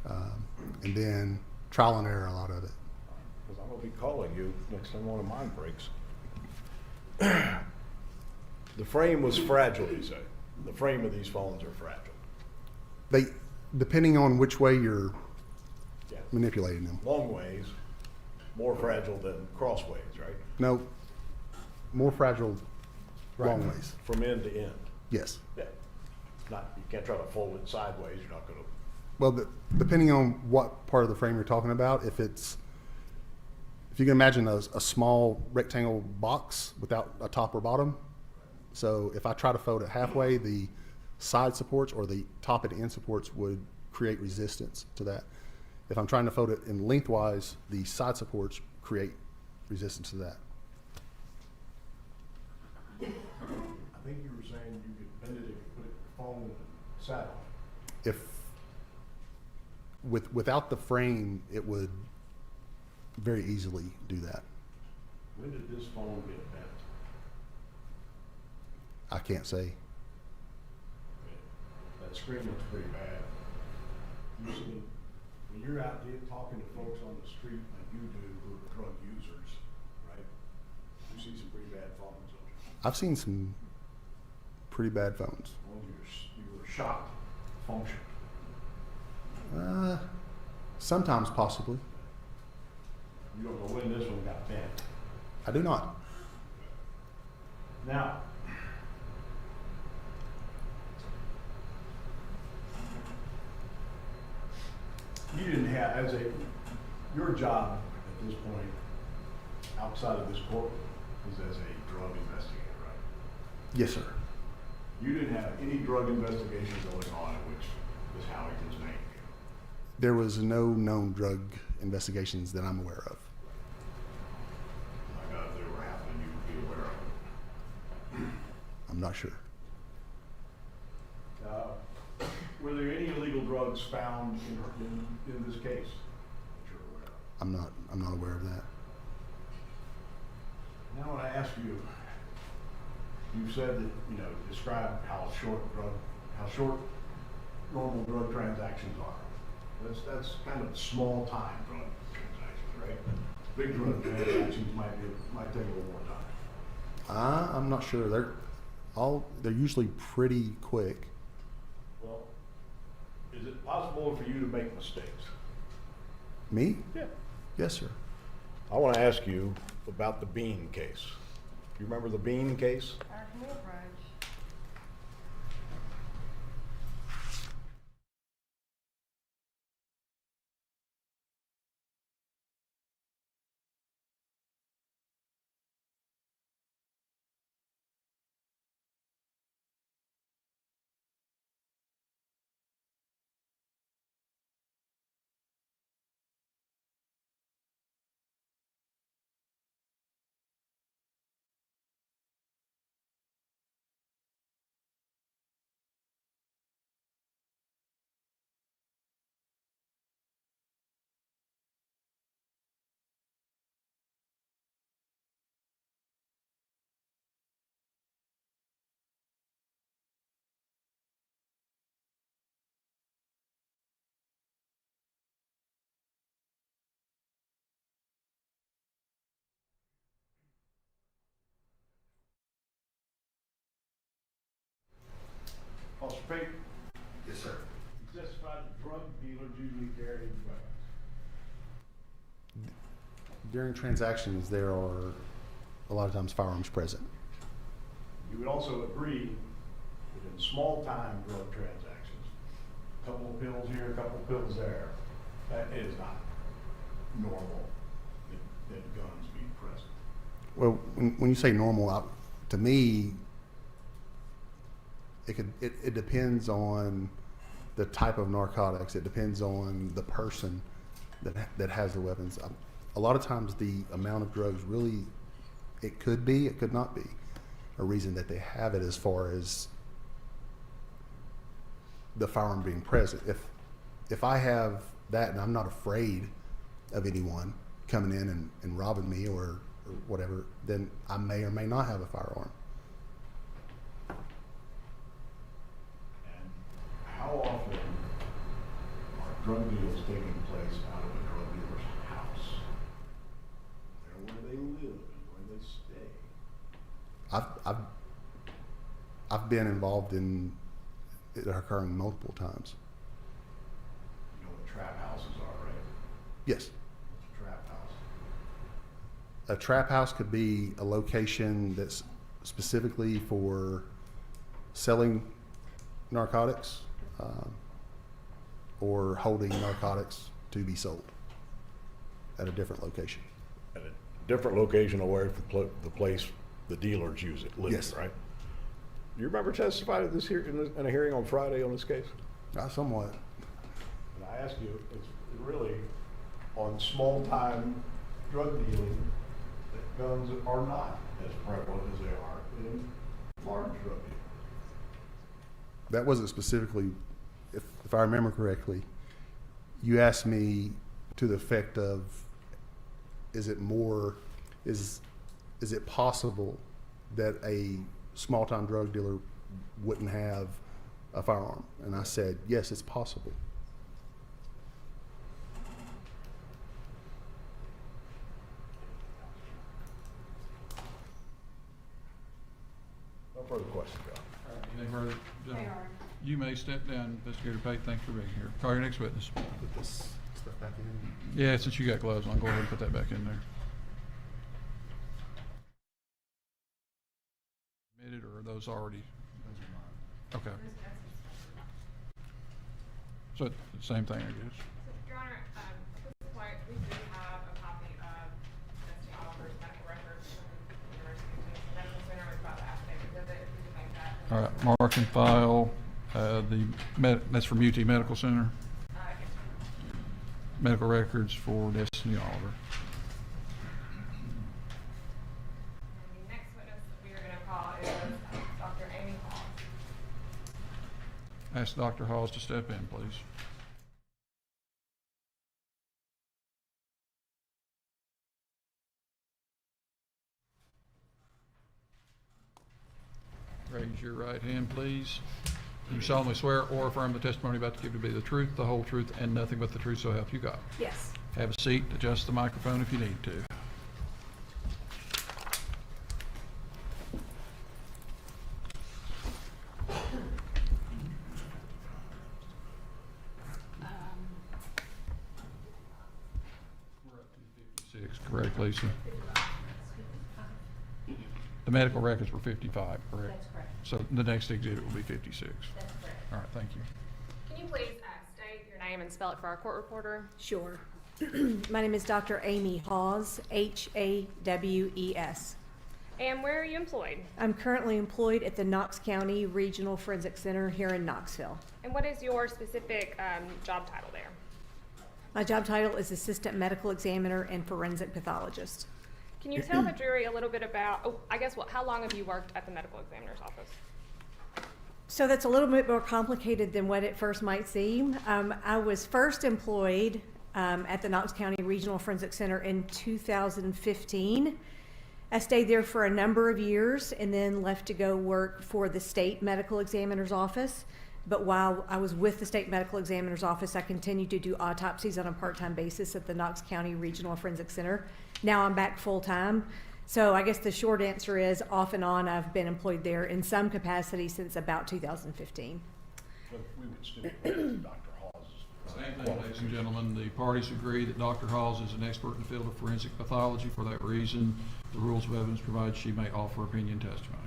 And then trial and error, a lot of it. Because I'm going to be calling you next time one of mine breaks. The frame was fragile, you say. The frame of these phones are fragile. They, depending on which way you're Yeah. manipulating them. Long ways, more fragile than crossways, right? No, more fragile long ways. From end to end. Yes. Yeah. Not, you can't try to fold it sideways, you're not going to. Well, depending on what part of the frame you're talking about, if you can imagine a small rectangle box without a top or bottom. So if I try to fold it halfway, the side supports or the top and end supports would create resistance to that. If I'm trying to fold it in lengthwise, the side supports create resistance to that. I think you were saying you could bend it if you put it phone sat on. If without the frame, it would very easily do that. When did this phone get bent? I can't say. That screen looks pretty bad. Usually, when you're out there talking to folks on the street like you do who are drug users, right? You see some pretty bad phones, don't you? I've seen some pretty bad phones. Well, you were shocked function. Sometimes, possibly. You don't know when this one got bent. I do not. Now, you didn't have, your job at this point, outside of this court, is as a drug investigator, right? Yes, sir. You didn't have any drug investigation going on in which Ms. Howington's name came up. There was no known drug investigations that I'm aware of. Like, if they were happening, you would be aware of them. I'm not sure. Were there any illegal drugs found in this case that you're aware of? I'm not aware of that. Now, when I ask you, you said that, describe how short normal drug transactions are. That's kind of small time drug transactions, right? Big drug transactions might take a little more time. I'm not sure. They're usually pretty quick. Well, is it possible for you to make mistakes? Me? Yeah. Yes, sir. I want to ask you about the Bean case. You remember the Bean case? Officer Pate? Yes, sir. You testified that drug dealers usually carry weapons. During transactions, there are a lot of times firearms present. You would also agree that in small-time drug transactions, a couple of pills here, a couple of pills there, that is not normal that guns be present. Well, when you say normal, to me, it depends on the type of narcotics. It depends on the person that has the weapons. A lot of times, the amount of drugs really, it could be, it could not be a reason that they have it as far as the firearm being present. If I have that and I'm not afraid of anyone coming in and robbing me or whatever, then I may or may not have a firearm. And how often are drug deals taking place out of a drug dealer's house? There where they live and where they stay. I've been involved in it occurring multiple times. You know what trap houses are, right? Yes. What's a trap house? A trap house could be a location that's specifically for selling narcotics or holding narcotics to be sold at a different location. At a different location away from the place the dealers use it, live, Yes. right? Do you remember testifying at this in a hearing on Friday on this case? Somewhat. And I asked you, it's really on small-time drug dealing that guns are not as prevalent as they are in large drug dealing. That wasn't specifically, if I remember correctly, you asked me to the effect of, is it possible that a small-time drug dealer wouldn't have a firearm? And I said, yes, it's possible. No further questions, John. Anything further? They are. You may step down, Investigator Pate. Thanks for being here. Call your next witness. Put this stuff back in. Yeah, since you got gloves on, go ahead and put that back in there. Admitted, or are those already? Okay. So, same thing, I guess. Your Honor, at this point, we do have a copy of Mr. Oliver's medical records from the University of Medical Center about the affidavit with it, if you would like that. All right, mark and file, that's from UT Medical Center, Yes. medical records for Destiny Oliver. And the next witness that we are going to call is Dr. Amy Hall. Ask Dr. Halls to step in, please. Raise your right hand, please. You solemnly swear or affirm the testimony about to give to be the truth, the whole truth, and nothing but the truth, so help you God. Yes. Have a seat, adjust the microphone if you need to. We're up to 56, correct, Lisa? The medical records were 55, correct? That's correct. So the next exhibit will be 56. That's correct. All right, thank you. Can you please state your name and spell it for our court reporter? Sure. My name is Dr. Amy Hawes, Hawes. And where are you employed? I'm currently employed at the Knox County Regional Forensic Center here in Knoxville. And what is your specific job title there? My job title is Assistant Medical Examiner and Forensic Pathologist. Can you tell the jury a little bit about, how long have you worked at the medical examiner's office? So that's a little bit more complicated than what it first might seem. I was first employed at the Knox County Regional Forensic Center in 2015. I stayed there for a number of years and then left to go work for the state medical examiner's office. But while I was with the state medical examiner's office, I continued to do autopsies on a part-time basis at the Knox County Regional Forensic Center. Now I'm back full-time. So I guess the short answer is off and on I've been employed there in some capacity since about 2015. But we would stipulate that Dr. Hawes is. Same thing, ladies and gentlemen. The parties agree that Dr. Hawes is an expert in the field of forensic pathology. For that reason, the rules of evidence provide she may offer opinion testimony.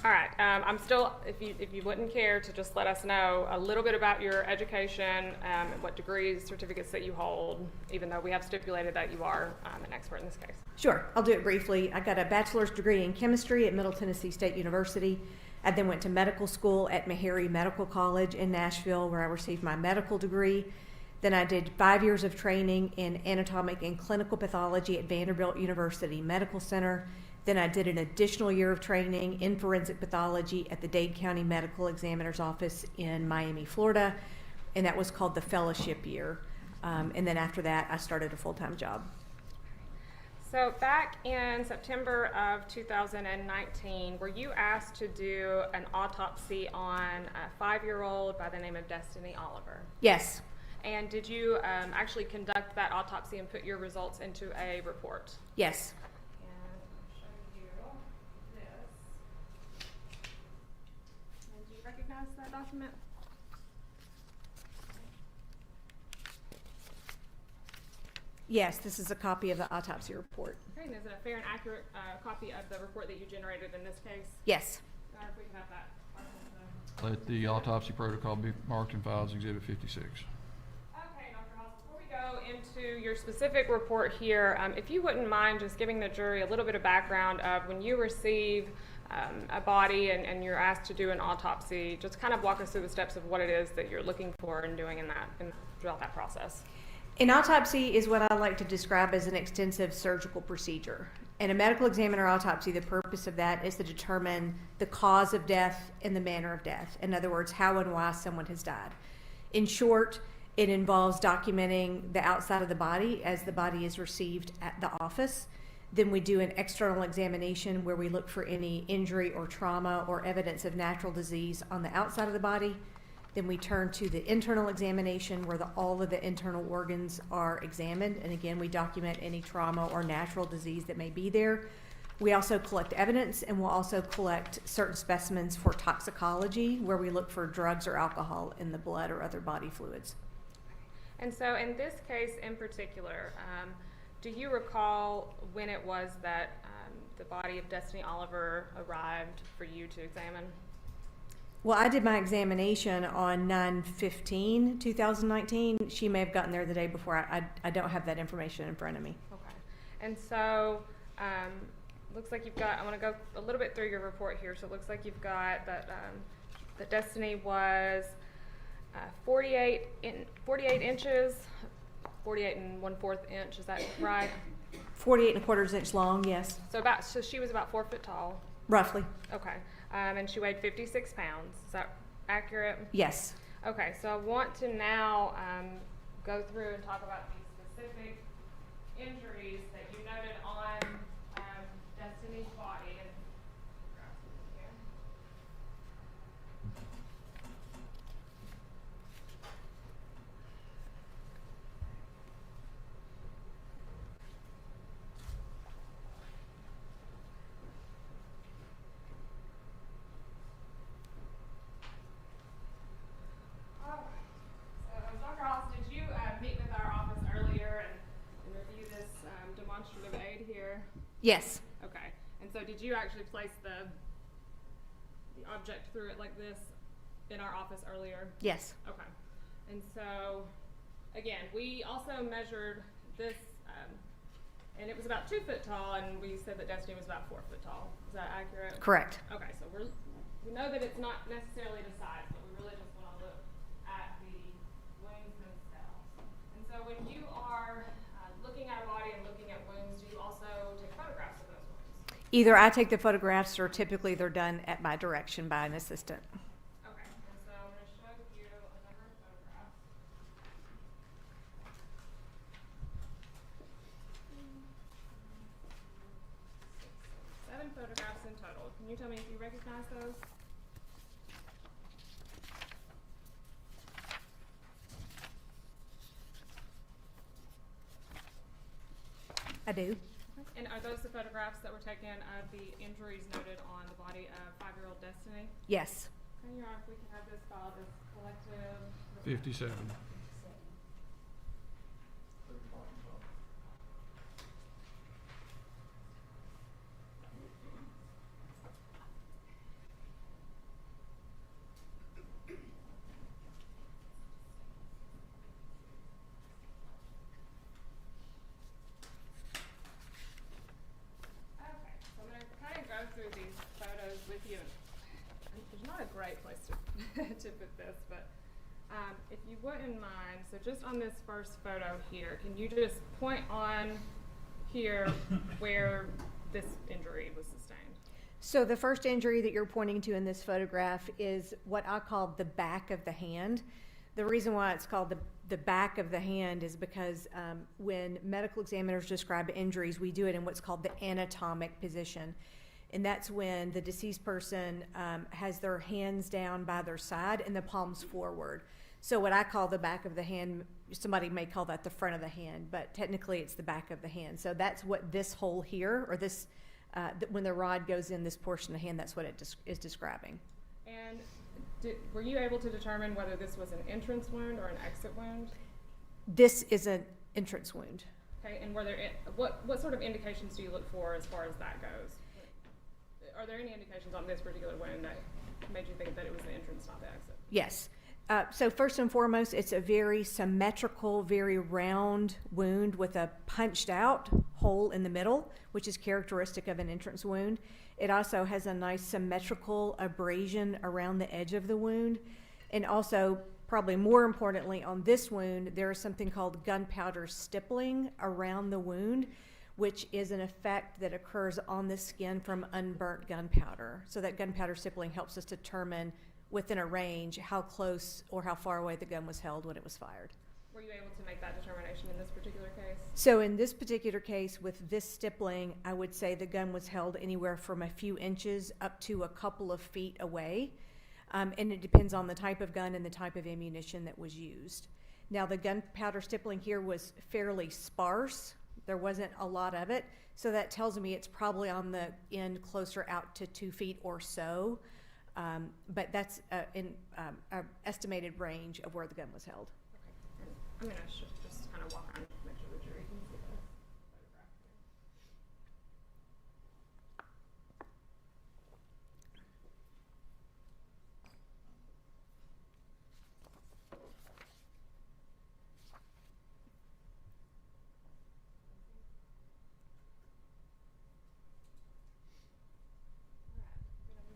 All right, I'm still, if you wouldn't care to just let us know a little bit about your education, and what degrees, certificates that you hold, even though we have stipulated that you are an expert in this case. Sure, I'll do it briefly. I got a bachelor's degree in chemistry at Middle Tennessee State University. I then went to medical school at Meharry Medical College in Nashville, where I received my medical degree. Then I did 5 years of training in anatomic and clinical pathology at Vanderbilt University Medical Center. Then I did an additional year of training in forensic pathology at the Dade County Medical Examiner's Office in Miami, Florida, and that was called the fellowship year. And then after that, I started a full-time job. So back in September of 2019, were you asked to do an autopsy on a 5-year-old by the name of Destiny Oliver? Yes, And did you actually conduct that autopsy and put your results into a report? yes. And I'll show you this. And do you recognize that document? Yes, this is a copy of the autopsy report. Okay, and is it a fair and accurate copy of the report that you generated in this case? Yes. If we can have that. Let the autopsy protocol be marked and filed as Exhibit 56. Okay, Dr. House, before we go into your specific report here, if you wouldn't mind just giving the jury a little bit of background of when you receive a body and you're asked to do an autopsy, just kind of walk us through the steps of what it is that you're looking for and doing in that and throughout that process. An autopsy is what I like to describe as an extensive surgical procedure. In a medical examiner autopsy, the purpose of that is to determine the cause of death and the manner of death. In other words, how and why someone has died. In short, it involves documenting the outside of the body as the body is received at the office. Then we do an external examination where we look for any injury or trauma or evidence of natural disease on the outside of the body. Then we turn to the internal examination where all of the internal organs are examined. And again, we document any trauma or natural disease that may be there. We also collect evidence, and we'll also collect certain specimens for toxicology where we look for drugs or alcohol in the blood or other body fluids. And so in this case in particular, do you recall when it was that the body of Destiny Oliver arrived for you to examine? Well, I did my examination on 9/15/2019. She may have gotten there the day before. I don't have that information in front of me. Okay. And so, looks like you've got, I want to go a little bit through your report here. So it looks like you've got that the Destiny was 48 inches, 48 1/4 inch, is that right? 48 1/4 inch long, yes, So she was about 4 foot tall. roughly. Okay. And she weighed 56 pounds. Is that accurate? Yes. Okay, so I want to now go through and talk about the specific injuries that you noted on Destiny's body. And grab something here. demonstrative aid here? Yes, Okay. And so did you actually place the object through it like this in our office earlier? yes. Okay. And so, again, we also measured this, and it was about 2 foot tall, and we said that Destiny was about 4 foot tall. Is that accurate? Correct. Okay, so we know that it's not necessarily the size, but we really just want to look at the wounds themselves. And so when you are looking at a body and looking at wounds, do you also take photographs of those wounds? Either I take the photographs or typically they're done at my direction by an assistant. Okay, and so I'm going to show you a number of photographs. 7 photographs in total. Can you tell me if you recognize those? I do. And are those the photographs that were taken of the injuries noted on the body of 5-year-old Destiny? Yes. Okay, Your Honor, if we can have this filed as collective. 57. Okay, so I'm going to kind of go through these photos with you. And there's not a great place to, to put this, but if you wouldn't mind, so just on this first photo here, can you just point on here where this injury was sustained? So the first injury that you're pointing to in this photograph is what I call the back of the hand. The reason why it's called the back of the hand is because when medical examiners describe injuries, we do it in what's called the anatomic position. And that's when the deceased person has their hands down by their side and the palms forward. So what I call the back of the hand, somebody may call that the front of the hand, but technically it's the back of the hand. So that's what this hole here, or this, when the rod goes in this portion of the hand, that's what it is describing. And were you able to determine whether this was an entrance wound or an exit wound? This is an entrance wound. Okay, and were there, what sort of indications do you look for as far as that goes? Are there any indications on this particular wound that made you think that it was the entrance, not the exit? Yes. So first and foremost, it's a very symmetrical, very round wound with a punched out hole in the middle, which is characteristic of an entrance wound. It also has a nice symmetrical abrasion around the edge of the wound. And also, probably more importantly, on this wound, there is something called gunpowder stippling around the wound, which is an effect that occurs on the skin from unburnt gunpowder. So that gunpowder stippling helps us determine within a range how close or how far away the gun was held when it was fired. Were you able to make that determination in this particular case? So in this particular case, with this stippling, I would say the gun was held anywhere from a few inches up to a couple of feet away. And it depends on the type of gun and the type of ammunition that was used. Now, the gunpowder stippling here was fairly sparse. There wasn't a lot of it. So that tells me it's probably on the end closer out to 2 feet or so. But that's in an estimated range of where the gun was held. Okay. I'm going to just kind of walk around and make sure the jury can see this photograph here.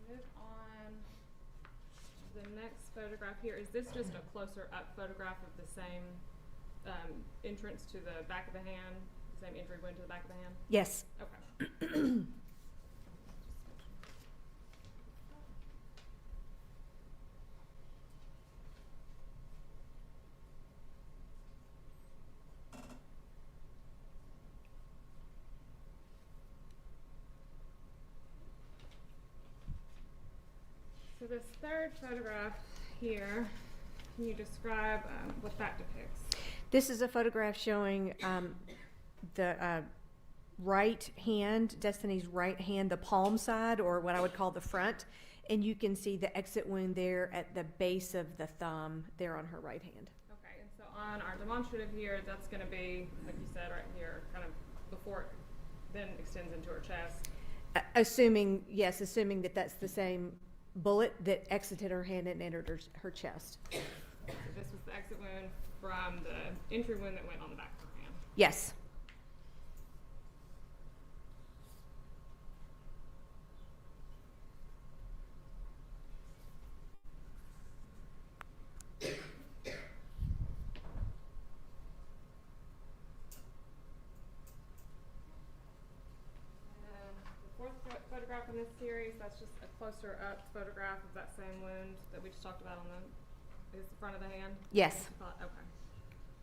Move on. The next photograph here, is this just a closer up photograph of the same entrance to the back of the hand, the same injury wound to the back of the hand? Yes. Okay. So this third photograph here, can you describe what that depicts? This is a photograph showing the right hand, Destiny's right hand, the palm side, or what I would call the front. And you can see the exit wound there at the base of the thumb there on her right hand. Okay, and so on our demonstrative here, that's going to be, like you said, right here, kind of before it then extends into her chest. Assuming that that's the same bullet that exited her hand and entered her chest. So this was the exit wound from the entry wound that went on the back of her hand. Yes. And the fourth photograph in this series, that's just a closer up photograph of that same wound that we just talked about on is the front of the hand? Yes. Okay.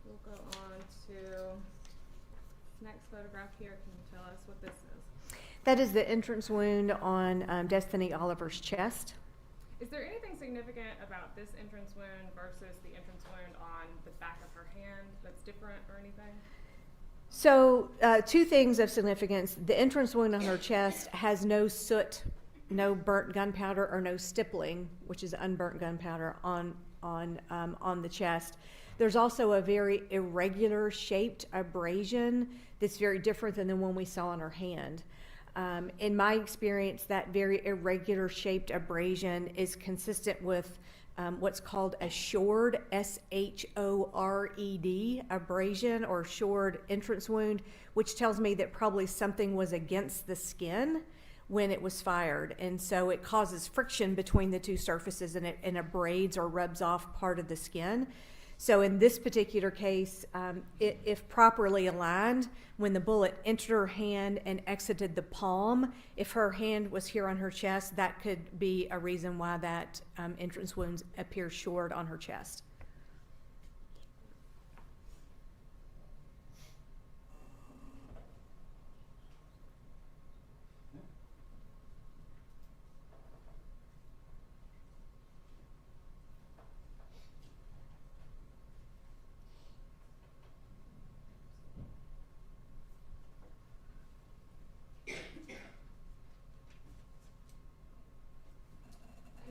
We'll go on to next photograph here. Can you tell us what this is? That is the entrance wound on Destiny Oliver's chest. Is there anything significant about this entrance wound versus the entrance wound on the back of her hand that's different or anything? So, two things of significance. The entrance wound on her chest has no soot, no burnt gunpowder, or no stippling, which is unburnt gunpowder, on the chest. There's also a very irregular shaped abrasion that's very different than the one we saw on her hand. In my experience, that very irregular shaped abrasion is consistent with what's called a shored, S-H-O-R-E-D, abrasion or shored entrance wound, which tells me that probably something was against the skin when it was fired. And so it causes friction between the two surfaces, and it abrades or rubs off part of the skin. So in this particular case, if properly aligned, when the bullet entered her hand and exited the palm, if her hand was here on her chest, that could be a reason why that entrance wound appears shored on her chest.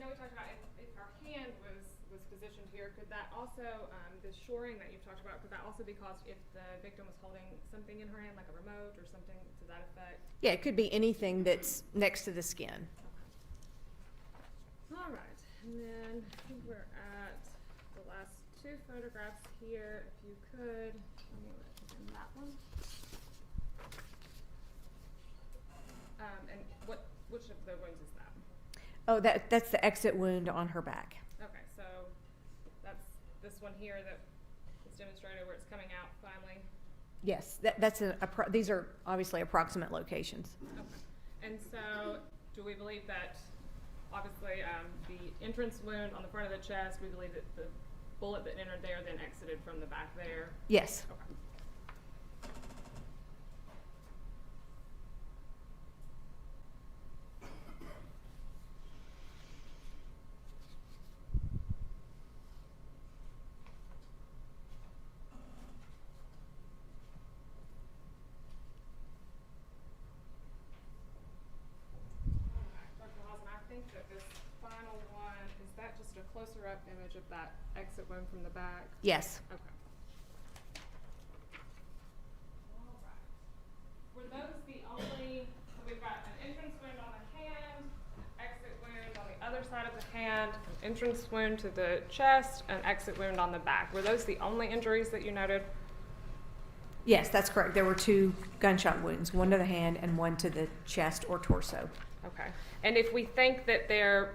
I know we talked about if her hand was positioned here, could that also, the shoring that you've talked about, could that also be caused if the victim was holding something in her hand, like a remote or something to that effect? Yeah, it could be anything that's next to the skin. All right, and then we're at the last two photographs here. If you could, let me look in that one. And which of the wounds is that? Oh, that's the exit wound on her back. Okay, so that's this one here that is demonstrated where it's coming out finally. Yes, these are obviously approximate locations. Okay, and so do we believe that obviously the entrance wound on the front of the chest, we believe that the bullet that entered there then exited from the back there? Yes. Okay. I think that this final one, is that just a closer up image of that exit wound from the back? Yes. Okay. All right. Were those the only, so we've got an entrance wound on the hand, exit wound on the other side of the hand, an entrance wound to the chest, an exit wound on the back. Were those the only injuries that you noted? Yes, that's correct. There were two gunshot wounds, one to the hand and one to the chest or torso. Okay. And if we think that there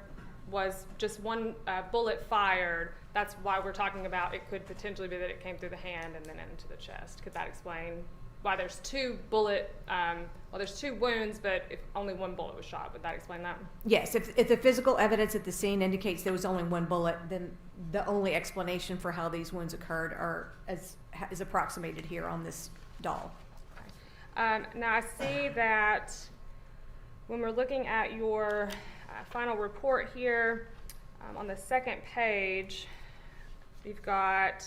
was just one bullet fired, that's why we're talking about it could potentially be that it came through the hand and then into the chest. Could that explain why there's two there's two wounds, but if only one bullet was shot? Would that explain that? Yes, if the physical evidence at the scene indicates there was only one bullet, then the only explanation for how these wounds occurred is approximated here on this doll. Okay. Now I see that when we're looking at your final report here, on the second page, you've got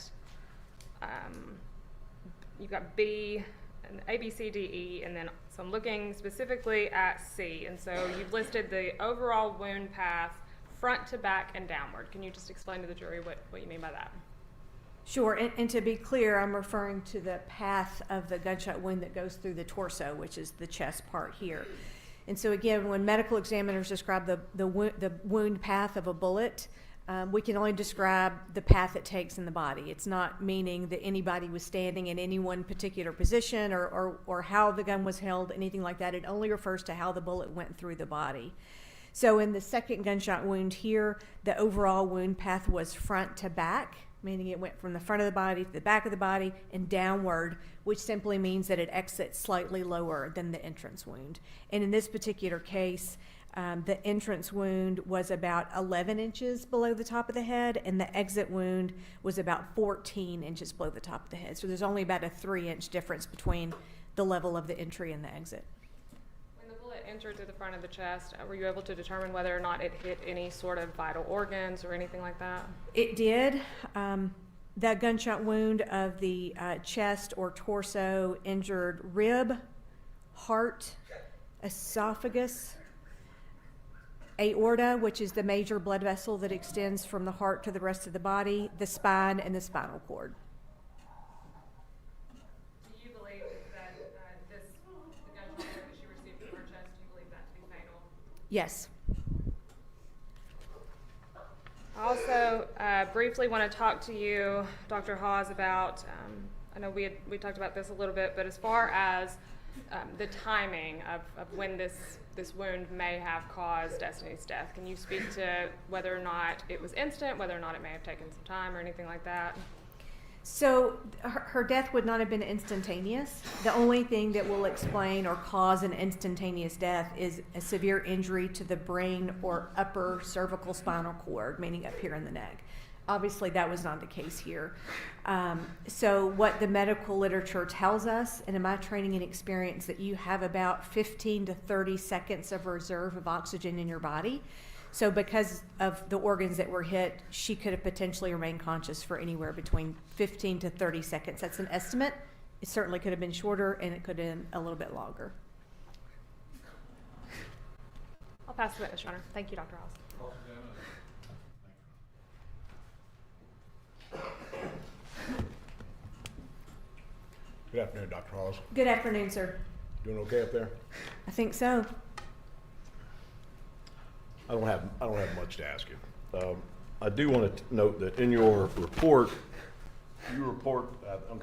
B and A, B, C, D, E, and then so I'm looking specifically at C. And so you've listed the overall wound path front to back and downward. Can you just explain to the jury what you mean by that? Sure, and to be clear, I'm referring to the path of the gunshot wound that goes through the torso, which is the chest part here. And so again, when medical examiners describe the wound path of a bullet, we can only describe the path it takes in the body. It's not meaning that anybody was standing in any one particular position or how the gun was held, anything like that. It only refers to how the bullet went through the body. So in the second gunshot wound here, the overall wound path was front to back, meaning it went from the front of the body to the back of the body and downward, which simply means that it exits slightly lower than the entrance wound. And in this particular case, the entrance wound was about 11 inches below the top of the head, and the exit wound was about 14 inches below the top of the head. So there's only about a 3-inch difference between the level of the entry and the exit. When the bullet entered through the front of the chest, were you able to determine whether or not it hit any sort of vital organs or anything like that? It did. That gunshot wound of the chest or torso injured rib, heart, esophagus, aorta, which is the major blood vessel that extends from the heart to the rest of the body, the spine, and the spinal cord. Do you believe that the gunshot wound that she received from her chest, do you believe that to be fatal? Yes. I also briefly want to talk to you, Dr. Hawes, about, I know we talked about this a little bit, but as far as the timing of when this wound may have caused Destiny's death, can you speak to whether or not it was instant, whether or not it may have taken some time or anything like that? So her death would not have been instantaneous. The only thing that will explain or cause an instantaneous death is a severe injury to the brain or upper cervical spinal cord, meaning up here in the neck. Obviously, that was not the case here. So what the medical literature tells us, and in my training and experience, that you have about 15 to 30 seconds of reserve of oxygen in your body. So because of the organs that were hit, she could have potentially remained conscious for anywhere between 15 to 30 seconds. That's an estimate. It certainly could have been shorter, and it could have been a little bit longer. I'll pass the witness, Your Honor. Thank you, Dr. Hawes. Good afternoon, Dr. Hawes. Good afternoon, sir. Doing okay up there? I think so. I don't have much to ask you. I do want to note that in your report, you report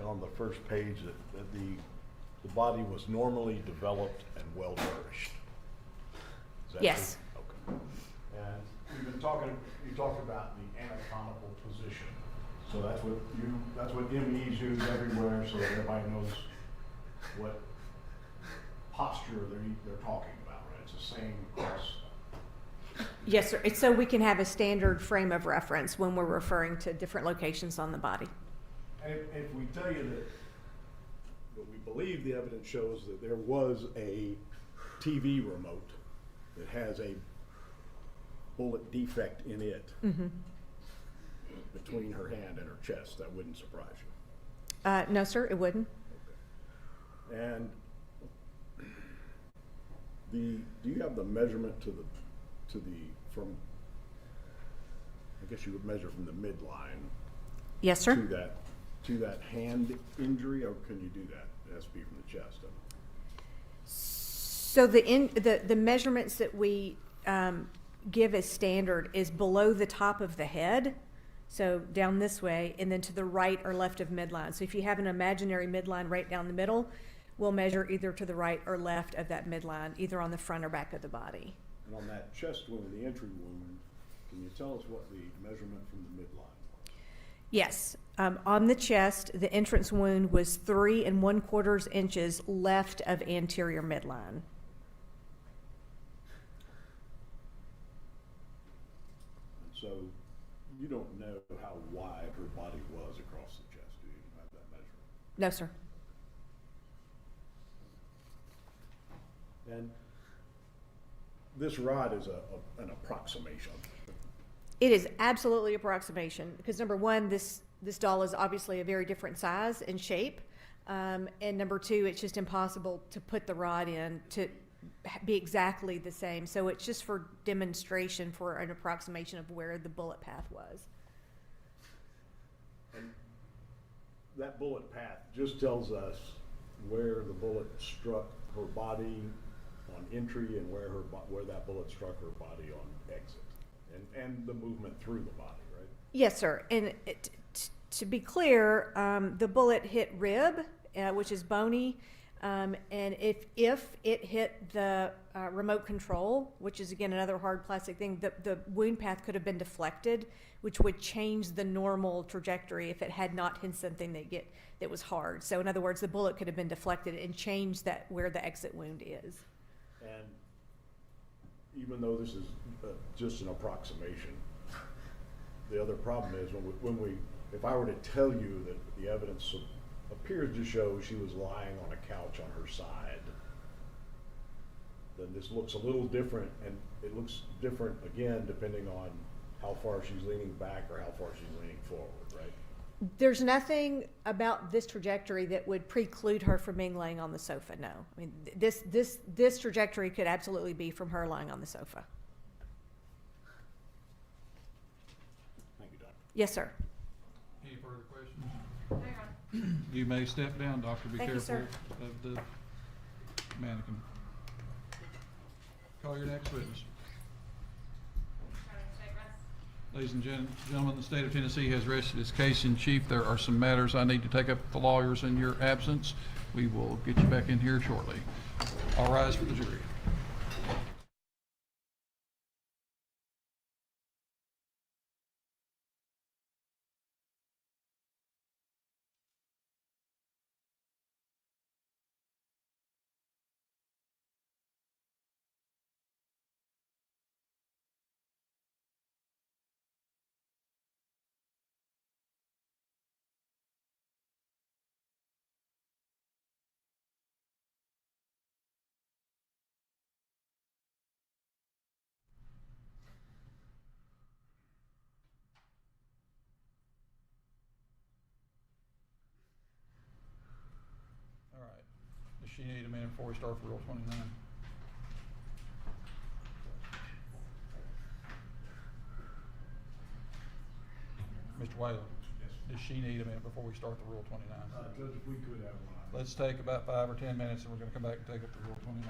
on the first page that the body was normally developed and well nourished. Is that Yes. true? Okay. And we've been talking. You talked about the anatomical position. So that's what MEs use everywhere, so that everybody knows what posture they're talking about. Right? It's the same across. Yes, sir. It's so we can have a standard frame of reference when we're referring to different locations on the body. And if we tell you that we believe the evidence shows that there was a TV remote that has a bullet defect in it between her hand and her chest, that wouldn't surprise you. No, sir, it wouldn't. Okay. And do you have the measurement from, I guess you would measure from the midline Yes, sir. to that hand injury, or can you do that? It has to be from the chest. So the measurements that we give as standard is below the top of the head, so down this way, and then to the right or left of midline. So if you have an imaginary midline right down the middle, we'll measure either to the right or left of that midline, either on the front or back of the body. And on that chest wound, the entry wound, can you tell us what the measurement from the midline was? Yes. On the chest, the entrance wound was 3 1/4 inches left of anterior midline. So you don't know how wide her body was across the chest, do you? Have that measurement? No, sir. And this rod is an approximation. It is absolutely approximation because number one, this doll is obviously a very different size and shape, and number two, it's just impossible to put the rod in to be exactly the same. So it's just for demonstration, for an approximation of where the bullet path was. And that bullet path just tells us where the bullet struck her body on entry and where that bullet struck her body on exit, and the movement through the body, right? Yes, sir. And to be clear, the bullet hit rib, which is bony, and if it hit the remote control, which is again another hard plastic thing, the wound path could have been deflected, which would change the normal trajectory if it had not hit something that was hard. So in other words, the bullet could have been deflected and changed that where the exit wound is. And even though this is just an approximation, the other problem is if I were to tell you that the evidence appears to show she was lying on a couch on her side, then this looks a little different, and it looks different again depending on how far she's leaning back or how far she's leaning forward, right? There's nothing about this trajectory that would preclude her from being laying on the sofa. No, I mean this trajectory could absolutely be from her lying on the sofa. Thank you, Doctor. Yes, sir. Any further questions? You may step down, doctor. Be Thank you, careful sir. of the mannequin. Call your next witness. Ladies and gentlemen, the state of Tennessee has rested its case in chief. There are some matters I need to take up with the lawyers in your absence. We will get you back in here shortly. All rise for the jury. All right. Does she need a minute before we start for Rule 29? Mr. Whalen? Yes. Does she need a minute before we start the Rule 29? Judge, if we could have one. Let's take about 5 or 10 minutes, and we're going to come back and take up the Rule 29.